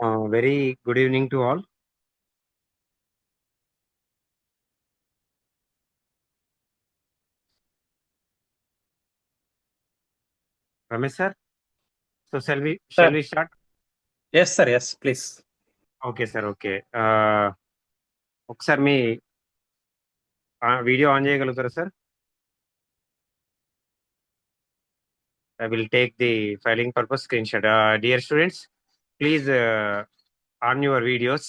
Very good evening to all. Ramesh sir, so shall we start? Yes, sir. Yes, please. Okay, sir. Okay. ఒకసారి మీ video on చేయగలుగుతారా sir? I will take the filing purpose screenshot. Dear students, please on your videos.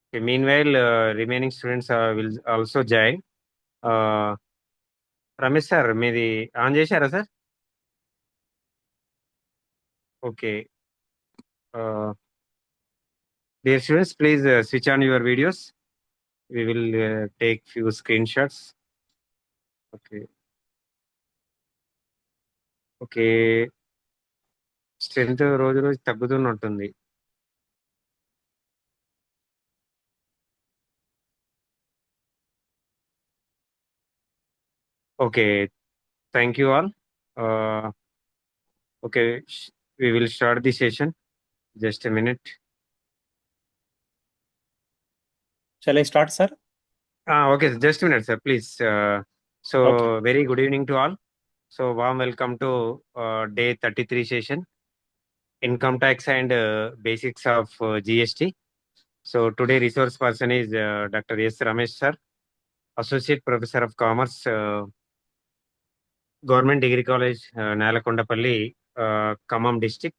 Okay, meanwhile, remaining students will also join. Ramesh sir మీది on చేశారా sir? Okay. Dear students, please switch on your videos. We will take few screenshots. Okay. Okay. Strength రోజు రోజు తగ్గుతున్నట్టుంది. Okay, thank you all. Okay, we will start the session. Just a minute. Shall I start, sir? Okay, just a minute, sir, please. Okay. Very good evening to all. So, warm welcome to day 33 session, Income Tax and Basics of GST. So, today resource person is Dr. S. Ramesh, sir, Associate Professor of Commerce, Government Degree College, Nalakondapalli, Khammam District.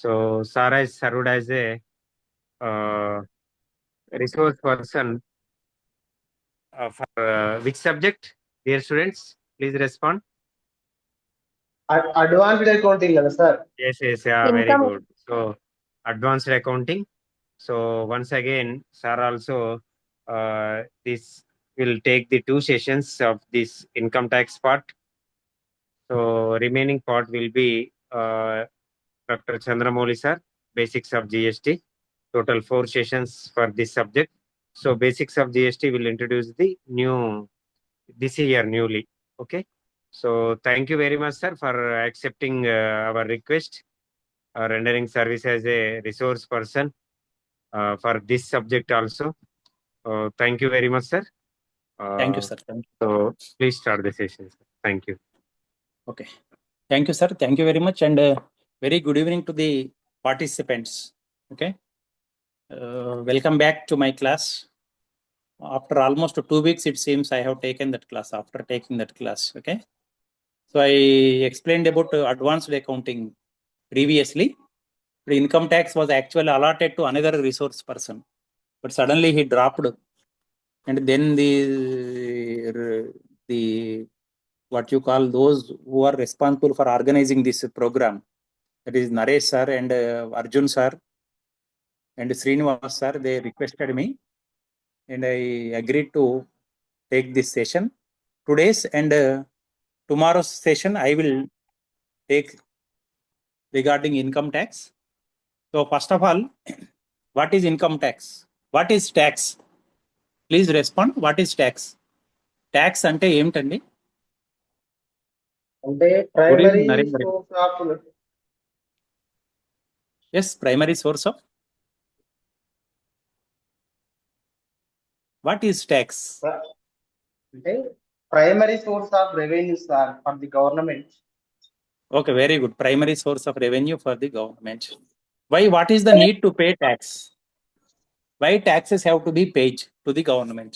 So, Sara is served as a resource person for which subject, dear students? Please respond. Advanced accounting, sir. Yes, yeah, very good. So, advanced accounting. So, once again, sir also this will take the 2 sessions of this income tax part. So, remaining part will be Dr. Chandramouli sir, basics of GST. Total 4 sessions for this subject. So, basics of GST will introduce the new this year newly. Okay. So, thank you very much, sir, for accepting our request, rendering service as a resource person for this subject also. Thank you very much, sir. Thank you, sir. Thank you. So, please start the session, sir. Thank you. Okay. Thank you, sir. Thank you very much. And very good evening to the participants. Okay. Welcome back to my class. After almost 2 weeks, it seems I have taken that class. After taking that class, okay. So I explained about advanced accounting previously. The income tax was actually allotted to another resource person, but suddenly he dropped, and then the what you call those who are responsible for organizing this program, that is Naresh sir and Arjun sir and Srinivas sir, they requested me, and I agreed to take this session. Today's and tomorrow's session I will take regarding income tax. So first of all, what is income tax? What is tax? Please respond. What is tax? Tax అంటే ఏమిటండి? అంటే primary source of Yes, primary source of. What is tax? అంటే primary source of revenue sir for the government. Okay, very good. Primary source of revenue for the government. Why? What is the need to pay tax? Why taxes have to be paid to the government?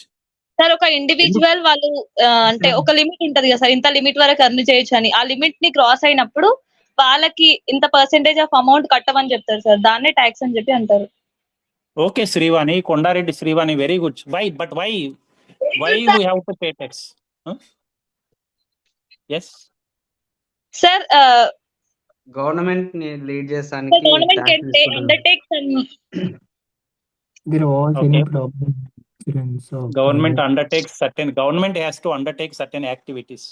Sir ఒక individual వాళ్ళు అంటే ఒక limit ఉంటది కదా sir, ఇంత limit వరకు earn చేయొచ్చు అని. ఆ లిమిట్ ని క్రాస్ అయినప్పుడు వాళ్ళకి ఇంత పర్సెంటేజ్ ఆఫ్ అమౌంట్ కట్టమని చెప్తారు సార్, దాన్నే ట్యాక్స్ అని చెప్పి అంటారు. Okay, Srivani, Kondareddy Srivani, very good. Why? But why we have to pay tax? Huh? Yes. Sir government ని లీడ్ చేసానికి government can undertake some There was Okay. any problem. So Government undertakes certain. Government has to undertake certain activities.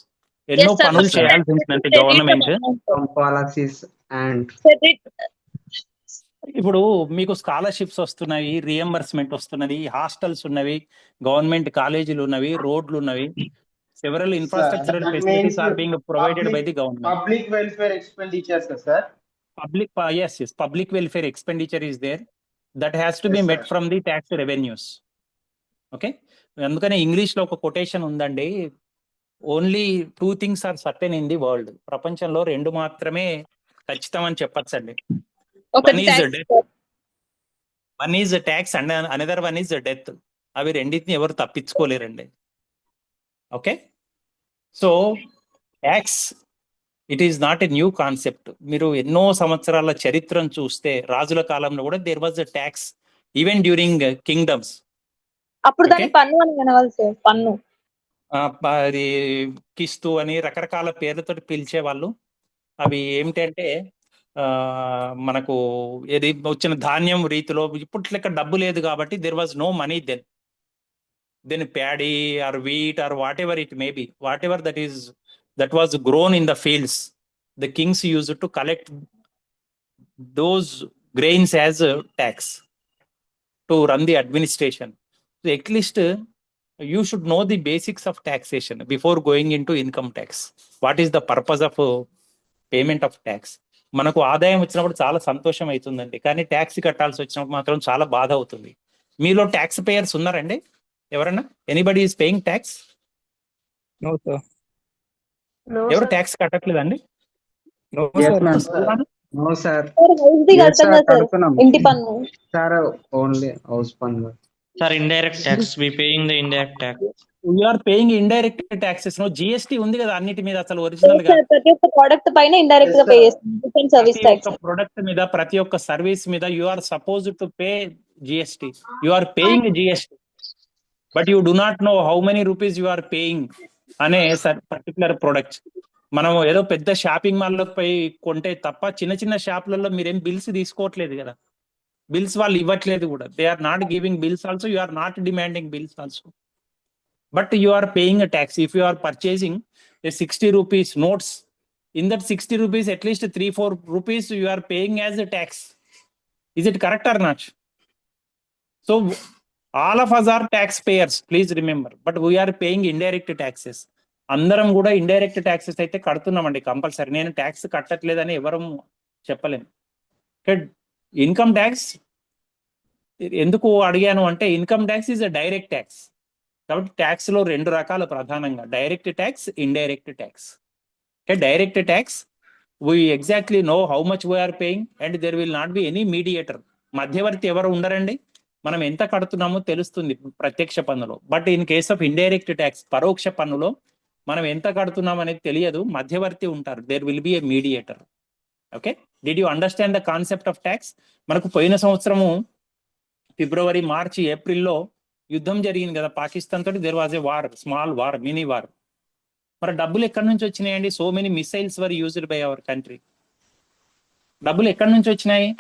ఎన్నో Yes, sir. పనులు చేయాల్సి ఉంటుందంటే government. Policies and ఇప్పుడు మీకు scholarships వస్తున్నాయి, reimbursement వస్తున్నది, హాస్టల్స్ ఉన్నవి, గవర్నమెంట్ కాలేజీలు ఉన్నవి, రోడ్లు ఉన్నవి, several infrastructural that facilities means are being provided by the government. public welfare expenditures, sir. Yes, public welfare expenditure is there that has to be Yes, met sir. from the tax revenues. Okay, అందుకనే English లో ఒక quotation ఉందండి, only 2 things are certain in the world. ప్రపంచంలో 2 మాత్రమే ఖచ్చితం అని చెప్పచ్చండి. ఒకటి One is tax, death. One is tax and another one is death. అవి రెండింటిని ఎవరు తప్పించుకోలేరండి. Okay, so tax it is not a new concept. మీరు ఎన్నో సంవత్సరాల చరిత్రను చూస్తే రాజుల కాలంలో కూడా there was a tax even during kingdoms. అప్పుడు దాన్ని పన్ను అని వినవాలి సార్, పన్ను. అది కిస్తు అని రకరకాల పేర్లతో పిలిచేవాళ్ళు. అవి ఏమిటంటే మనకు ఏది వచ్చిన ధాన్యం రీతిలో, ఇప్పుడు లెక్క డబ్బు లేదు కాబట్టి there was no money then paddy or wheat or whatever it may be, whatever that was grown in the fields, the kings used to collect those grains as a tax to run the administration. So at least you should know the basics of taxation before going into income tax. What is the purpose of payment of tax? మనకు ఆదాయం వచ్చినప్పుడు చాలా సంతోషం అవుతుందండి, కానీ tax కట్టాల్సి వచ్చినప్పుడు మాత్రం చాలా బాధ అవుతుంది. మీలో ట్యాక్స్ పేయర్స్ ఉన్నారండి ఎవరన్నా? Anybody is paying tax? ఎవరు ట్యాక్స్ కట్టట్లేదండి? నో సార్, ఇంటి పన్ను సార్ ఓన్లీ హౌస్ పన్ను. Sir, indirect tax. We paying the indirect tax. We are paying indirect taxes. No, GST ఉంది కదా అన్నిటి మీద. అసలు ఒరిజినల్ గా ప్రతి ఒక్క ప్రోడక్ట్ పైన ఇండైరెక్ట్ గా పే చేస్తాం. సర్వీస్ ట్యాక్స్ ప్రొడక్ట్ మీద, ప్రతి ఒక్క సర్వీస్ మీద you are suppose to pay GST. You are paying GST, but you do not know how many rupees you are paying అనే పర్టికులర్ ప్రొడక్ట్. మనం ఏదో పెద్ద షాపింగ్ మాల్ లోకి పోయి కొంటే తప్ప చిన్న చిన్న షాపులలో మీరేం బిల్స్ తీసుకోవట్లేదు కదా, బిల్స్ వాళ్ళు ఇవ్వట్లేదు కూడా. They are not giving bills also, you are not demanding bills also, but you are paying a tax. If you are purchasing 60 rupees notes, in that 60 rupees at least 3-4 rupees you are paying as a tax. Is it correct or not? So all of us are taxpayers, please remember, but we are paying indirect taxes. అందరం కూడా indirect taxes అయితే కడుతున్నామండి compulsory. నేను tax కట్టట్లేదని ఎవరు చెప్పలేము. Income tax ఎందుకు అడిగాను అంటే, income tax is a direct tax. కాబట్టి ట్యాక్స్ లో 2 రకాలు ప్రధానంగా, direct tax, indirect tax. Direct tax we exactly know how much we are paying and there will not be any mediator. మధ్యవర్తి ఎవరు ఉండరండి, మనం ఎంత కడుతున్నామో తెలుస్తుంది ప్రత్యక్ష పన్నులో. But in case of indirect tax, పరోక్ష పన్నులో మనం ఎంత కడుతున్నాం అనేది తెలియదు, మధ్యవర్తి ఉంటారు. There will be a mediator. Okay, did you understand the concept of tax? మనకు పోయిన సంవత్సరము ఫిబ్రవరి, మార్చి, ఏప్రిల్లో యుద్ధం జరిగింది కదా పాకిస్తాన్ తోటి. There was a war, small war, mini war. మరి డబ్బులు ఎక్కడి నుంచి వచ్చినాయండి? So many missiles were used by our country. డబ్బులు ఎక్కడి నుంచి వచ్చినాయి?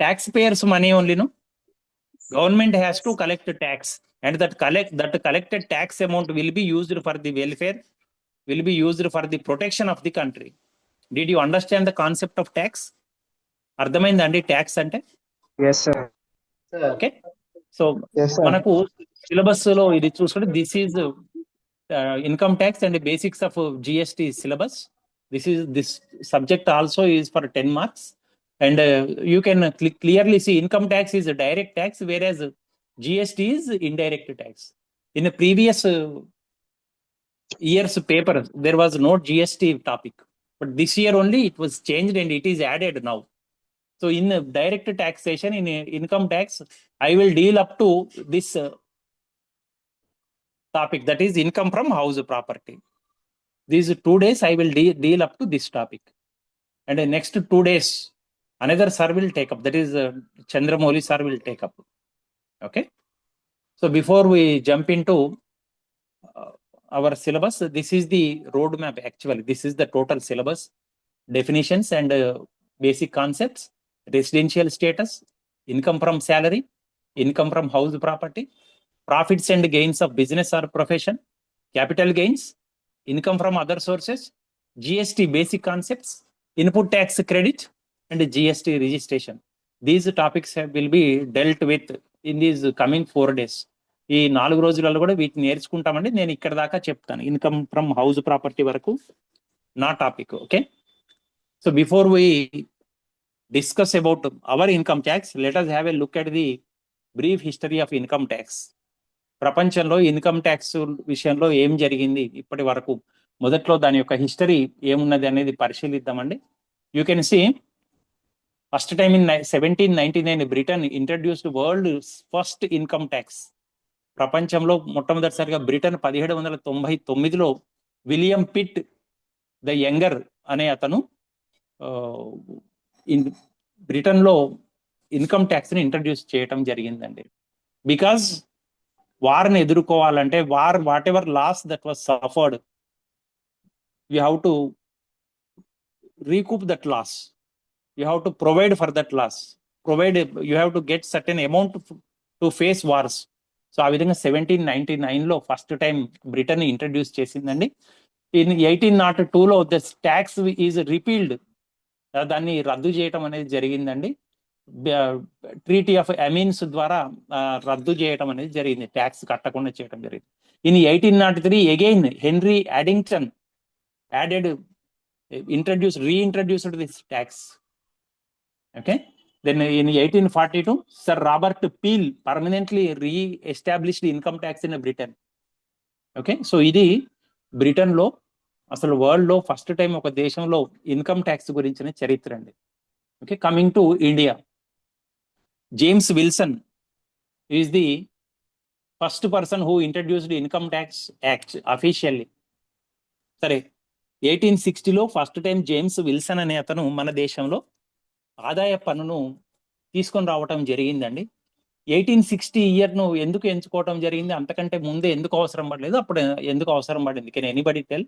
ట్యాక్స్ పేయర్స్ మనీ ఓన్లీను. Government has to collect tax and that collected tax amount will be used for the welfare, will be used for the protection of the country. Did you understand the concept of tax? అర్థమైందండి tax అంటే? yes sir. Okay, so మనకు syllabus లో ఇది చూసుకుంటే this is income tax and basics of GST syllabus. This subject also is for 10 marks and you can clearly see income tax is a direct tax whereas GST is indirect tax. In the previous year's paper, there was no GST topic, but this year only it was changed and it is added now. So in direct taxation, in income tax, I will deal up to this topic, that is income from house property. These 2 days I will deal up to this topic, and the next 2 days another sir will take up, that is Chandramouli sir will take up. Okay, so before we jump into our syllabus, this is the roadmap. Actually, this is the total syllabus, definitions and basic concepts: residential status, income from salary, income from house property, profits and gains of business or profession, capital gains, income from other sources, GST basic concepts, input tax credit and GST registration. These topics will be dealt with in these coming 4 days. ఈ 4 రోజులలో కూడా వీటిని నేర్చుకుంటామండి. నేను ఇక్కడ దాకా చెప్తాను, income from house property వరకు నా టాపిక్. Okay, so before we discuss about our income tax, let us have a look at the brief history of income tax. ప్రపంచంలో ఇన్కమ్ ట్యాక్స్ విషయంలో ఏం జరిగింది ఇప్పటి వరకు, మొదట్లో దాని యొక్క హిస్టరీ ఏమున్నది అనేది పరిశీలిద్దామండి. You can see first time in 1799 Britain introduced world first income tax. ప్రపంచంలో మొట్టమొదటిసారిగా బ్రిటన్ 1799లో విలియం పిట్ ద యంగర్ అనే అతను బ్రిటన్లో ఇన్కమ్ ట్యాక్స్ ని ఇంట్రడ్యూస్ చేయటం జరిగిందండి. బికాజ్ వార్ని ఎదుర్కోవాలంటే whatever loss that was suffered, you have to recoup that loss, you have to provide for that loss, you have to get certain amount to face wars. So ఆ విధంగా 1799లో first time Britain introduce చేసిందండి. In 1802లో the tax is repealed, దాన్ని రద్దు చేయటం అనేది జరిగిందండి. ట్రీటీ ఆఫ్ అమీన్స్ ద్వారా రద్దు చేయటం అనేది జరిగింది, ట్యాక్స్ కట్టకుండా చేయడం జరిగింది. In 1803 again Henry Addington reintroduced this tax. Okay, then in 1842 Sir Robert Peel permanently re-established income tax in Britain. Okay, so ఇది బ్రిటన్ లో అసలు వరల్డ్ లో ఫస్ట్ టైం ఒక దేశంలో ఇన్కమ్ ట్యాక్స్ గురించిన చరిత్ర అండి. Okay, coming to India, James Wilson is the first person who introduced income tax act officially. సరే, 1860లో ఫస్ట్ టైం జేమ్స్ విల్సన్ అనే అతను మన దేశంలో ఆదాయ పన్నును తీసుకొని రావటం జరిగిందండి. 1860 ఇయర్ను ఎందుకు ఎంచుకోవటం జరిగింది, అంతకంటే ముందే ఎందుకు అవసరం పడలేదు, అప్పుడు ఎందుకు అవసరం పడింది? Can anybody tell?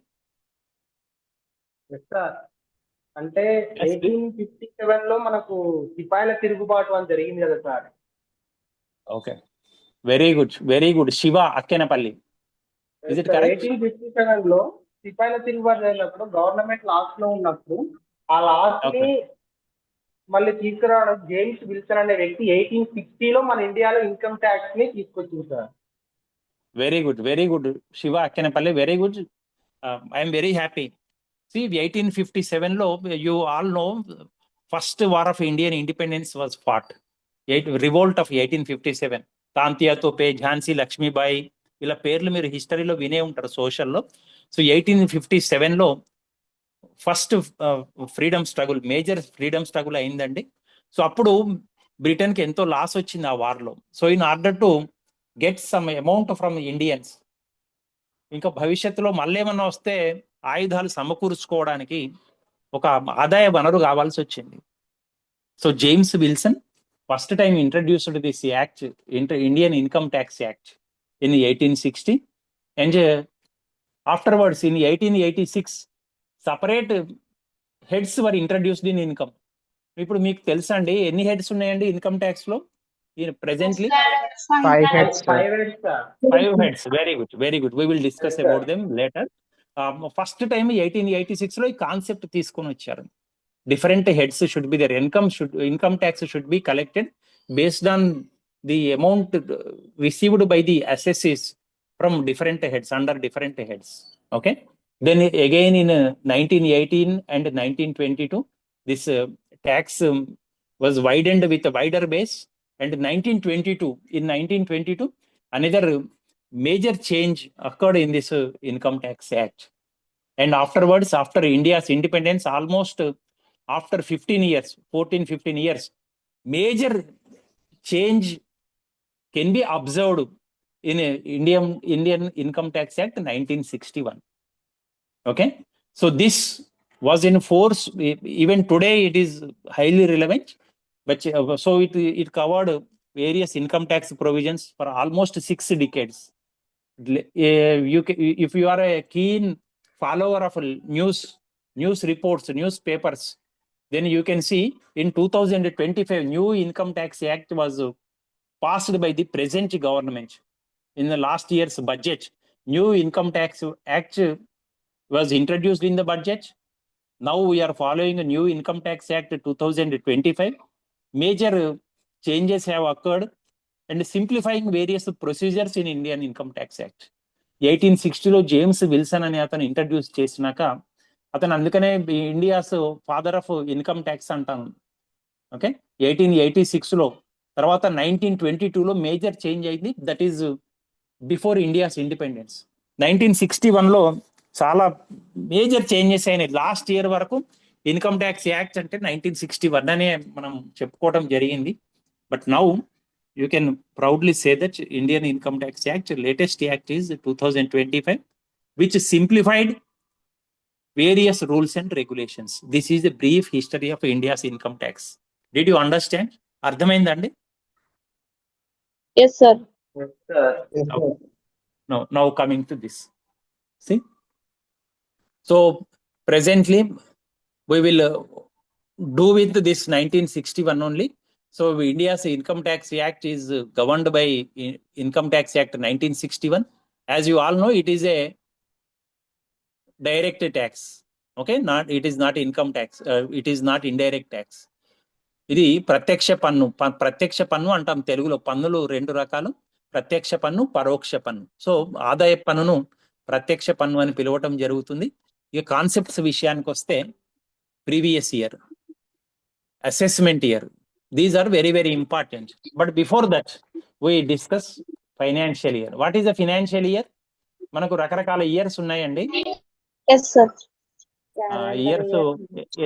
అంటే 1857లో మనకు సిపాయిల తిరుగుబాటు అని జరిగింది కదా sir. Okay, very good. Shiva Akkenapalli, is it correct? 1857లో సిపాయిల తిరుగుబాటు జరిగినప్పుడు గవర్నమెంట్ లాస్ లో ఉన్నప్పుడు ఆ లాస్ ని మళ్ళీ తీసుకురావడం జేమ్స్ విల్సన్ అనే వ్యక్తి 1860లో మన ఇండియాలో ఇన్కమ్ ట్యాక్స్ ని తీసుకొచ్చింది sir. Very good Shiva Akkenapalli, very good. I'm very happy. See, 1857లో you all know first war of Indian independence was fought. Revolt of 1857. Tantia Tope, Jhansi Lakshmibai, ఇలా పేర్లు మీరు హిస్టరీలో వినే ఉంటారు సోషల్లో. సో 1857లో first freedom struggle, major freedom struggle అయిందండి. సో అప్పుడు బ్రిటన్కి ఎంతో లాస్ వచ్చింది ఆ వార్లో. So in order to get some amount from Indians, ఇంకా భవిష్యత్తులో మళ్ళీ ఏమన్నా వస్తే ఆయుధాలు సమకూర్చుకోవడానికి ఒక ఆదాయ వనరు కావాల్సి వచ్చింది. So James Wilson first time introduced this act, Indian income tax act in 1860, and afterwards in 1886 separate heads were introduced in income. ఇప్పుడు మీకు తెలుసా అండి ఎన్ని హెడ్స్ ఉన్నాయండి ఇన్కమ్ ట్యాక్స్ లో presently? 5 heads, sir. 5 heads. Very good. We will discuss about them later. First time 1886లో ఈ concept తీసుకొని వచ్చారు. Different heads should be there, income tax should be collected based on the amount received by the assessees from different heads, under different heads. Okay, then again in 1918 and 1922 this tax was widened with a wider base, and in 1922 another major change occurred in this income tax act. And afterwards, after India's independence, almost after 14-15 years, major change can be observed in Indian Income Tax Act 1961. Okay, so this was in force. Even today it is highly relevant, but so it covered various income tax provisions for almost 6 decades. If you are a keen follower of news reports, newspapers, then you can see in 2025 new income tax act was passed by the present government. In the last year's budget, new income tax act was introduced in the budget. Now we are following a new income tax act 2025. major changes have occurred and simplifying various procedures in Indian Income Tax Act. 1860లో James Wilson అనే అతను introduce చేసినాక అతను అందుకనే India's father of income tax అంటాను. Okay, 1886లో. తర్వాత 1922లో మేజర్ చేంజ్ అయింది, that is before India's independence. 1961లో చాలా మేజర్ చేంజెస్ అయినాయి. లాస్ట్ ఇయర్ వరకు ఇన్కమ్ ట్యాక్స్ యాక్ట్ అంటే 1961 అనే మనం చెప్పుకోవడం జరిగింది. But now you can proudly say that Indian Income Tax Act, latest act is 2025, which simplified various rules and regulations. This is a brief history of India's income tax. Did you understand? Ardhamaindandi? Yes, sir. Yes, sir. Now coming to this. See? So presently we will do with this 1961 only. So India's Income Tax Act is governed by Income Tax Act 1961. As you all know, it is a direct tax. Okay, it is not income tax. It is not indirect tax. ఇది ప్రత్యక్ష పన్ను. ప్రత్యక్ష పన్ను అంటాం తెలుగులో. పన్నులు రెండు రకాలు, ప్రత్యక్ష పన్ను, పరోక్ష పన్ను. సో ఆదాయ పన్నును ప్రత్యక్ష పన్ను అని పిలవటం జరుగుతుంది. ఇక కాన్సెప్ట్స్ విషయానికి వస్తే, previous year, assessment year, these are very very important. But before that we discuss financial year. What is a financial year? మనకు రకరకాల ఇయర్స్ ఉన్నాయండి. Yes, sir. ఇయర్స్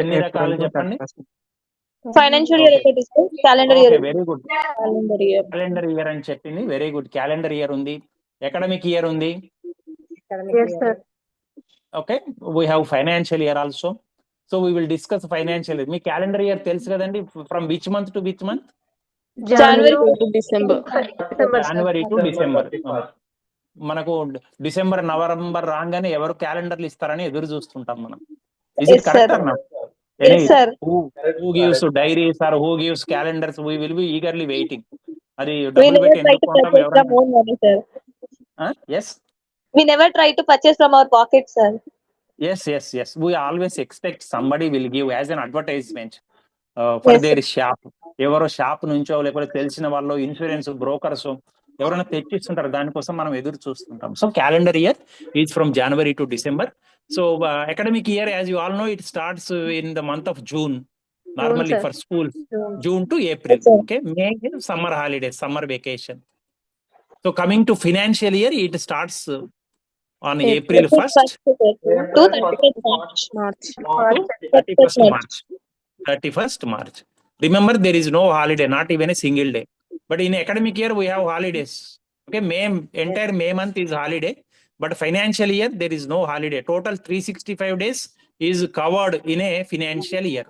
ఎన్ని రకాలు చెప్పండి. ఫైనాన్షియల్ ఇయర్ ఒకటి sir, calendar year. Very good. Calendar year. Calendar year అని చెప్పింది, very good. Calendar year ఉంది, అకాడమిక్ ఇయర్ ఉంది. Yes, sir. Okay, we have financial year also. So we will discuss financial year. Me calendar year తెలుసు కదండి, from which month to which month? January to December. January to December. మనకు December November రాగానే ఎవరు క్యాలెండర్లు ఇస్తారని ఎదురు చూస్తుంటాం మనం. Is it Yes, correct sir. or not? Yes, sir. Who gives diaries or who gives calendars? We will be eagerly waiting. అది We డబ్బులు never పెట్టి try ఎందుకు to కొంటాం purchase from ఎవరైనా? own money, sir. Yes, We never try to purchase from our pocket, sir. yes. We always expect somebody will give as an advertisement for Yes, their shop. ఎవరో shop నుంచో లేకపోతే తెలిసిన వాళ్ళు, insurance brokers ఎవరైనా తెచ్చిస్తుంటారు, దానికోసం మనం ఎదురు చూస్తుంటాం. So calendar year is from January to December. So academic year, as you all know, it starts in the month of June normally for school. June to April. Okay, May summer holidays, summer vacation. So coming to financial year, it starts on April 1st to 31st March. 31st March. Remember, there is no holiday, not even a single day. But in academic year, we have holidays. Okay, entire May month is holiday. But financial year, there is no holiday. Total 365 days is covered in a financial year.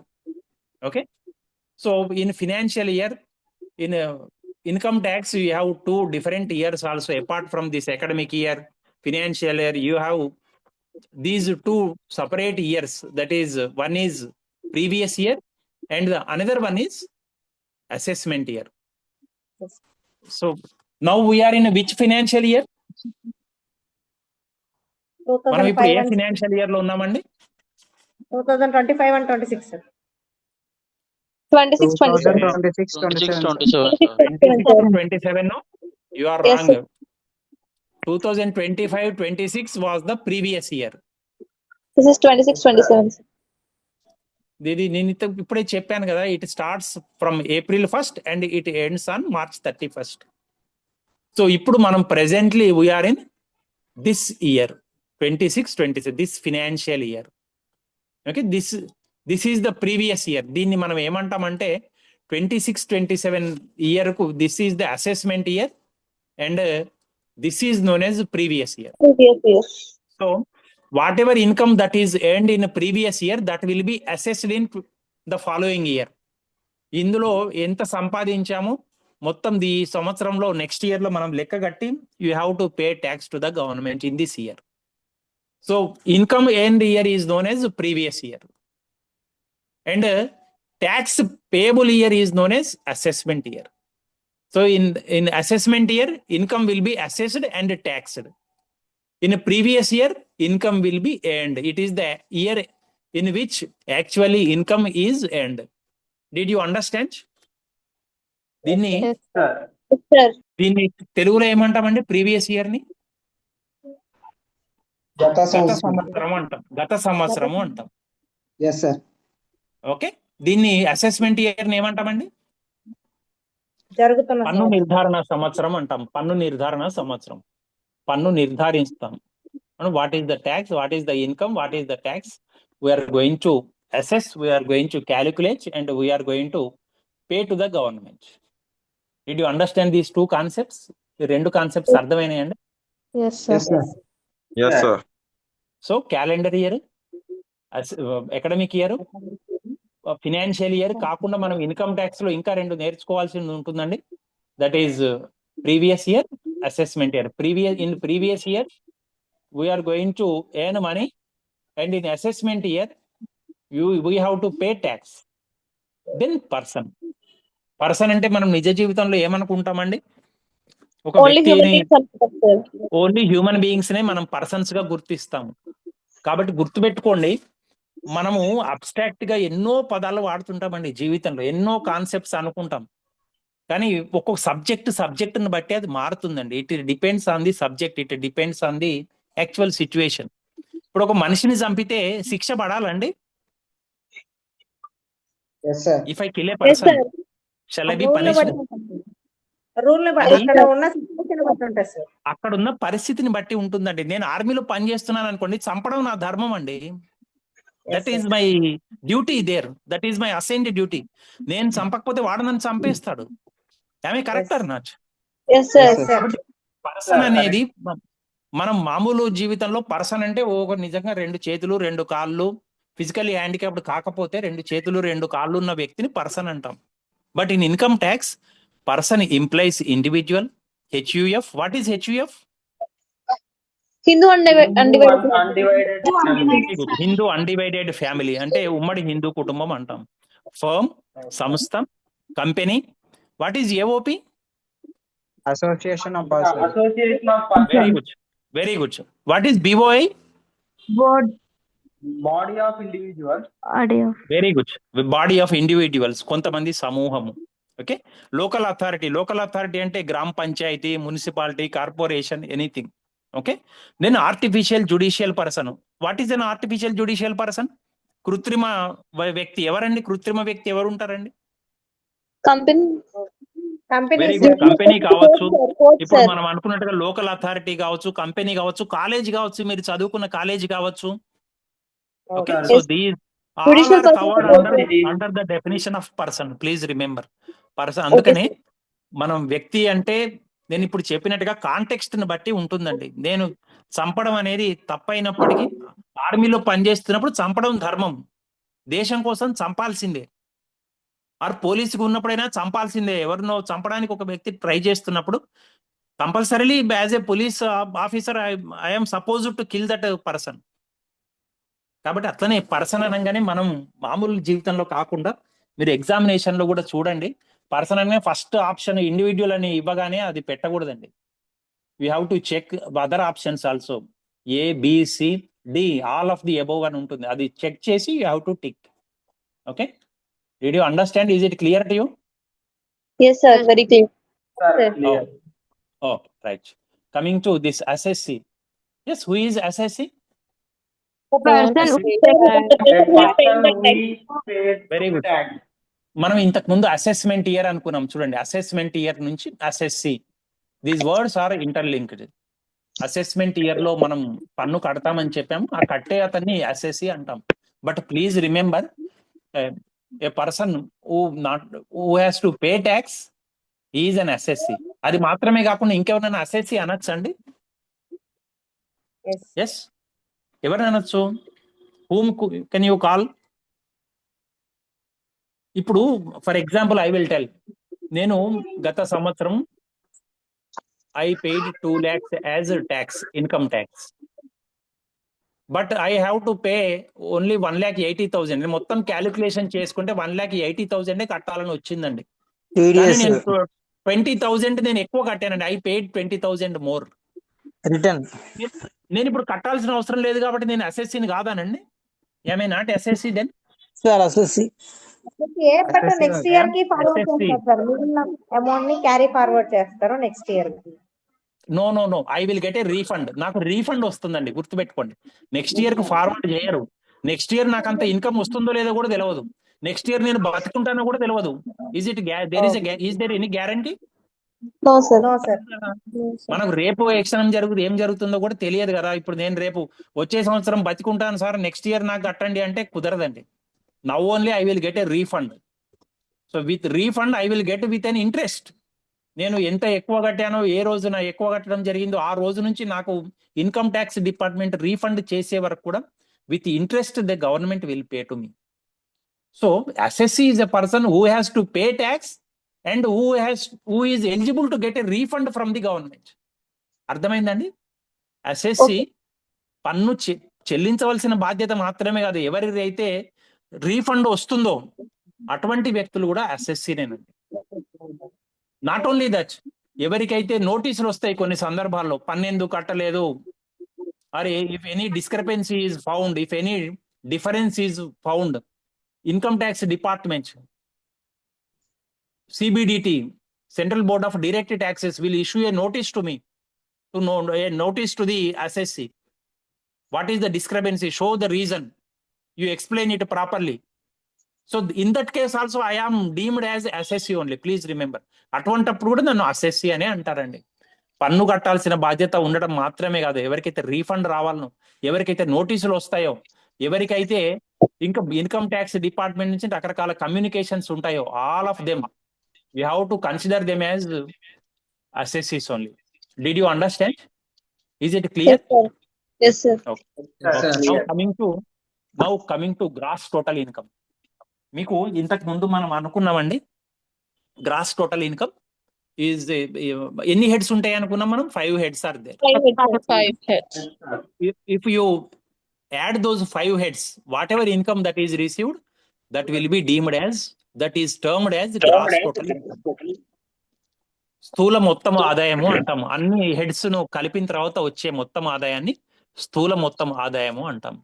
Okay. So in financial year, in income tax, you have two different years also. Apart from this academic year, financial year, you have these two separate years. That is, one is previous year and the another one is assessment year. So now we are in which financial year? మనం ఇప్పుడు ఏ financial year లో ఉన్నామండి? 2025 and 26, sir. 26, 27. 27. No, you are Yes, wrong. sir. 2025-26 was the previous year. This is 26, 27. sir. ఇది నేను ఇప్పుడే చెప్పాను కదా, it starts from April 1st and it ends on March 31st. So ఇప్పుడు మనం presently we're in this year 26-27, this financial year. Okay, this is the previous year. దీన్ని మనం ఏమంటామంటే 26-27 ఇయర్ కు this is the assessment year and this is known as previous year. Previous year. So whatever income that is earned in a previous year, that will be assessed in the following year. ఇందులో ఎంత సంపాదించామో మొత్తం ఈ సంవత్సరంలో next year లో మనం లెక్క కట్టి you have to pay tax to the government in this year. So income earned year is known as previous year and tax payable year is known as assessment year. So in assessment year, income will be assessed and taxed. In a previous year, income will be earned. It is the year in which actually income is earned. Did you understand? దీన్ని sir sir దీన్ని తెలుగులో ఏమంటామండి? Previous year ని గత గత సంవత్సరం. సంవత్సరం అంటాం. గత సంవత్సరము అంటాం. Yes sir. ఓకే, దీన్ని అసెస్మెంట్ ఇయర్ ని ఏమంటామండి? జరుగుతున్న పన్ను సంవత్సరం. నిర్ధారణ సంవత్సరం అంటాం. పన్ను నిర్ధారణ సంవత్సరం. పన్ను నిర్ధారిస్తాం. What is the tax, what is the income, what is the tax we're going to assess, we're going to calculate and we're going to pay to the government. Did you understand these two concepts? ఈ రెండు concepts అర్థమైనాయండి? Yes, yes sir. Sir. Yes, sir. So calendar year, academic year, financial year కాకుండా మనం income tax లో ఇంకా రెండు నేర్చుకోవాల్సి ఉంటుందండి. That is previous year, assessment year. In previous year we're going to earn money and in assessment year we have to pay tax. Then person. Person అంటే మనం నిజ జీవితంలో ఏమనుకుంటామండి? ఒక ఓన్లీ హ్యూమన్ వ్యక్తిని, బీయింగ్స్ అనుకుంటారు సార్. ఓన్లీ హ్యూమన్ బీయింగ్స్ నే మనం పర్సన్స్ గా గుర్తిస్తాము. కాబట్టి గుర్తుపెట్టుకోండి, మనము అబ్స్ట్రాక్ట్ గా ఎన్నో పదాలు వాడుతుంటామండి జీవితంలో, ఎన్నో కాన్సెప్ట్స్ అనుకుంటాం. కానీ ఒక్కొక్క సబ్జెక్ట్ని బట్టి అది మారుతుందండి. It depends on the subject, it depends on the actual situation. ఇప్పుడు ఒక మనిషిని చంపితే శిక్ష పడాలండి? Yes sir. If I kill a Yes, person sir. Shall I be rule ని పనిష్డ్? బట్టి రూల్ ని బట్టి అది- అక్కడ ఉన్న సిచ్యువేషన్ బట్టి ఉంటుంది సార్. అక్కడ ఉన్న పరిస్థితిని బట్టి ఉంటుందండి. నేను ఆర్మీలో పని చేస్తున్నాను అనుకోండి, చంపడం నా ధర్మం అండి. That is my duty there, that is my assigned duty. నేను చంపకపోతే వాడు నన్ను చంపేస్తాడు. ఆమె correct or not? Yes, sir. Yes, sir. Person అనేది మనం మామూలు జీవితంలో పర్సన్ అంటే ఒక నిజంగా రెండు చేతులు రెండు కాళ్ళు, ఫిజికల్లీ హ్యాండిక్యాప్డ్ కాకపోతే రెండు చేతులు రెండు కాళ్ళు ఉన్న వ్యక్తిని పర్సన్ అంటాం. But in income tax person implies individual. HUF, what is HUF? Hindu undivided undivided Hindu undivided family అంటే ఉమ్మడి హిందూ కుటుంబం అంటాం. ఫర్మ్, సంస్థ, company. What is AOP? Association of person. Association of very person, good, very good. What is BOI? Body of individual, very good, body of individuals, కొంతమంది సమూహము. Okay, local authority అంటే గ్రామ panchayat, municipality, corporation, anything. Okay, then artificial judicial person. What is an artificial judicial person? కృత్రిమ వ్యక్తి. ఎవరండి కృత్రిమ వ్యక్తి? ఎవరు ఉంటారండి? కంపెనీ. వెరీ గుడ్, కంపెనీ కావచ్చు. ఇప్పుడు మనం అనుకున్నట్టుగా లోకల్ అథారిటీ కావచ్చు, కంపెనీ కావచ్చు, కాలేజ్ కావచ్చు, మీరు చదువుకున్న కాలేజ్ కావచ్చు. Okay, so these Judicial person under the definition of person. Please remember person. అందుకనే మనం వ్యక్తి అంటే నేను ఇప్పుడు చెప్పినట్టుగా కాంటెక్స్ట్ ని బట్టి ఉంటుందండి. నేను చంపడం అనేది తప్పైనప్పటికీ ఆర్మీలో పనిచేస్తున్నప్పుడు చంపడం ధర్మం, దేశం కోసం చంపాల్సిందే. ఆర్ పోలీసుకు ఉన్నప్పుడైనా చంపాల్సిందే. ఎవరినో చంపడానికి ఒక వ్యక్తి ట్రై చేస్తున్నప్పుడు compulsorily as a police officer I'm suppose to kill that person. కాబట్టి అట్లనే పర్సన్ అనగానే మనం మామూలు జీవితంలో కాకుండా మీరు ఎగ్జామినేషన్ లో కూడా చూడండి, పర్సన్ అనగానే ఫస్ట్ ఆప్షన్ ఇండివిజువల్ అని ఇవ్వగానే అది పెట్టకూడదండి. You have to check other options also. A, B, C, D, all of the above అని ఉంటుంది. అది చెక్ చేసి you have to tick. Okay, did you understand? Is it clear to you? Yes, sir. Very clear. Clear. Okay, right. Coming to this assessee. Yes, who is assessee? Very good. మనం ఇంతకు ముందు assessment year అనుకున్నాం. చూడండి, assessment year నుంచి assessee, these words are interlinked. Assessment year లో మనం పన్ను కడతామని చెప్పాము, ఆ కట్టే అతన్ని అసెస్సీ అంటాం. But please remember, a person who has to pay tax is an assessee. అది మాత్రమే కాకుండా ఇంకెవరైనా అసెస్సీ అనొచ్చండి? ఎస్, ఎవరు అనొచ్చు? Whom can you call? ఇప్పుడు for example I will tell, నేను గత సంవత్సరం I paid 2 lakhs as tax, income tax. But I have to pay only 1,80,000. మొత్తం క్యాలిక్యులేషన్ చేసుకుంటే 1,80,000 కట్టాలని వచ్చిందండి. కానీ నేను 20,000 నేను ఎక్కువ కట్టానండి. I paid 20,000 more return. నేను ఇప్పుడు కట్టాల్సిన అవసరం లేదు కాబట్టి నేను అసెస్సీని కాదానండి? I not assessee then? Sir assessee. But next year కి ఫార్వర్డ్ SSC. చేస్తారు సార్, మిగిలిన అమౌంట్ ని క్యారీ ఫార్వర్డ్ చేస్తారు నెక్స్ట్ ఇయర్ కి. No no no, I will get a refund. నాకు రీఫండ్ వస్తుందండి, గుర్తుపెట్టుకోండి. నెక్స్ట్ ఇయర్ కి ఫార్వర్డ్ చేయరు. నెక్స్ట్ ఇయర్ నాకు అంత ఇన్కమ్ వస్తుందో లేదో కూడా తెలియదు. నెక్స్ట్ ఇయర్ నేను బతుకుంటానో కూడా తెలియదు. Is it is there any guarantee? No sir. No sir. మనకు రేపు ఏం జరుగుతుందో కూడా తెలియదు కదా. ఇప్పుడు నేను రేపు వచ్చే సంవత్సరం బతికుంటాను సార్, నెక్స్ట్ ఇయర్ నాకు కట్టండి అంటే కుదరదండి. Now only I will get a refund. So with refund I will get with an interest. నేను ఎంత ఎక్కువ కట్టానో, ఏ రోజున ఎక్కువ కట్టడం జరిగిందో ఆ రోజు నుంచి నాకు ఇన్కమ్ ట్యాక్స్ డిపార్ట్మెంట్ రీఫండ్ చేసే వరకు కూడా with interest the government will pay to me. So assessee is a person who has to pay tax and who is eligible to get a refund from the government. అర్థమైందండి? Assessee పన్ను చెల్లించవలసిన బాధ్యత మాత్రమే కాదు, ఎవరికైతే రీఫండ్ వస్తుందో అటువంటి వ్యక్తులు కూడా అసెస్సీనేనండి. నాట్ ఓన్లీ దట్, ఎవరికైతే నోటీసులు వస్తాయి కొన్ని సందర్భాల్లో, పన్ను ఎందుకు కట్టలేదు, అరే if any discrepancy is found, if any difference is found, income tax department, CBDT, Central Board of Direct Taxes, will issue a notice to me, a notice to the assessee. What is the discrepancy? Show the reason. You explain it properly. So in that case also I am deemed as assessee only. Please remember. అటువంటప్పుడు కూడా నన్ను assessee అనే అంటారండి. పన్ను కట్టాల్సిన బాధ్యత ఉండడం మాత్రమే కాదు, ఎవరికైతే రీఫండ్ రావాలనో, ఎవరికైతే నోటీసులు వస్తాయో, ఎవరికైతే ఇంకా ఇన్కమ్ ట్యాక్స్ డిపార్ట్మెంట్ నుంచి రకరకాల కమ్యూనికేషన్స్ ఉంటాయో, all of them we have to consider them as assessees only. Did you understand? Is it clear? Yes sir. Okay. Now coming to gross total income. మీకు ఇంతకు ముందు మనం అనుకున్నామండి, గ్రాస్ టోటల్ ఇన్కమ్ ఈజ్ ఎన్ని heads ఉంటాయి అనుకున్నాం మనం? 5 heads are there. 5 heads. If you add those 5 heads, whatever income that is received, that will be deemed as, that is termed as gross total income. స్థూల మొత్తం ఆదాయము అంటాము. అన్ని heads ను కలిపిన తర్వాత వచ్చే మొత్తం ఆదాయాన్ని స్థూల మొత్తం ఆదాయము అంటాం.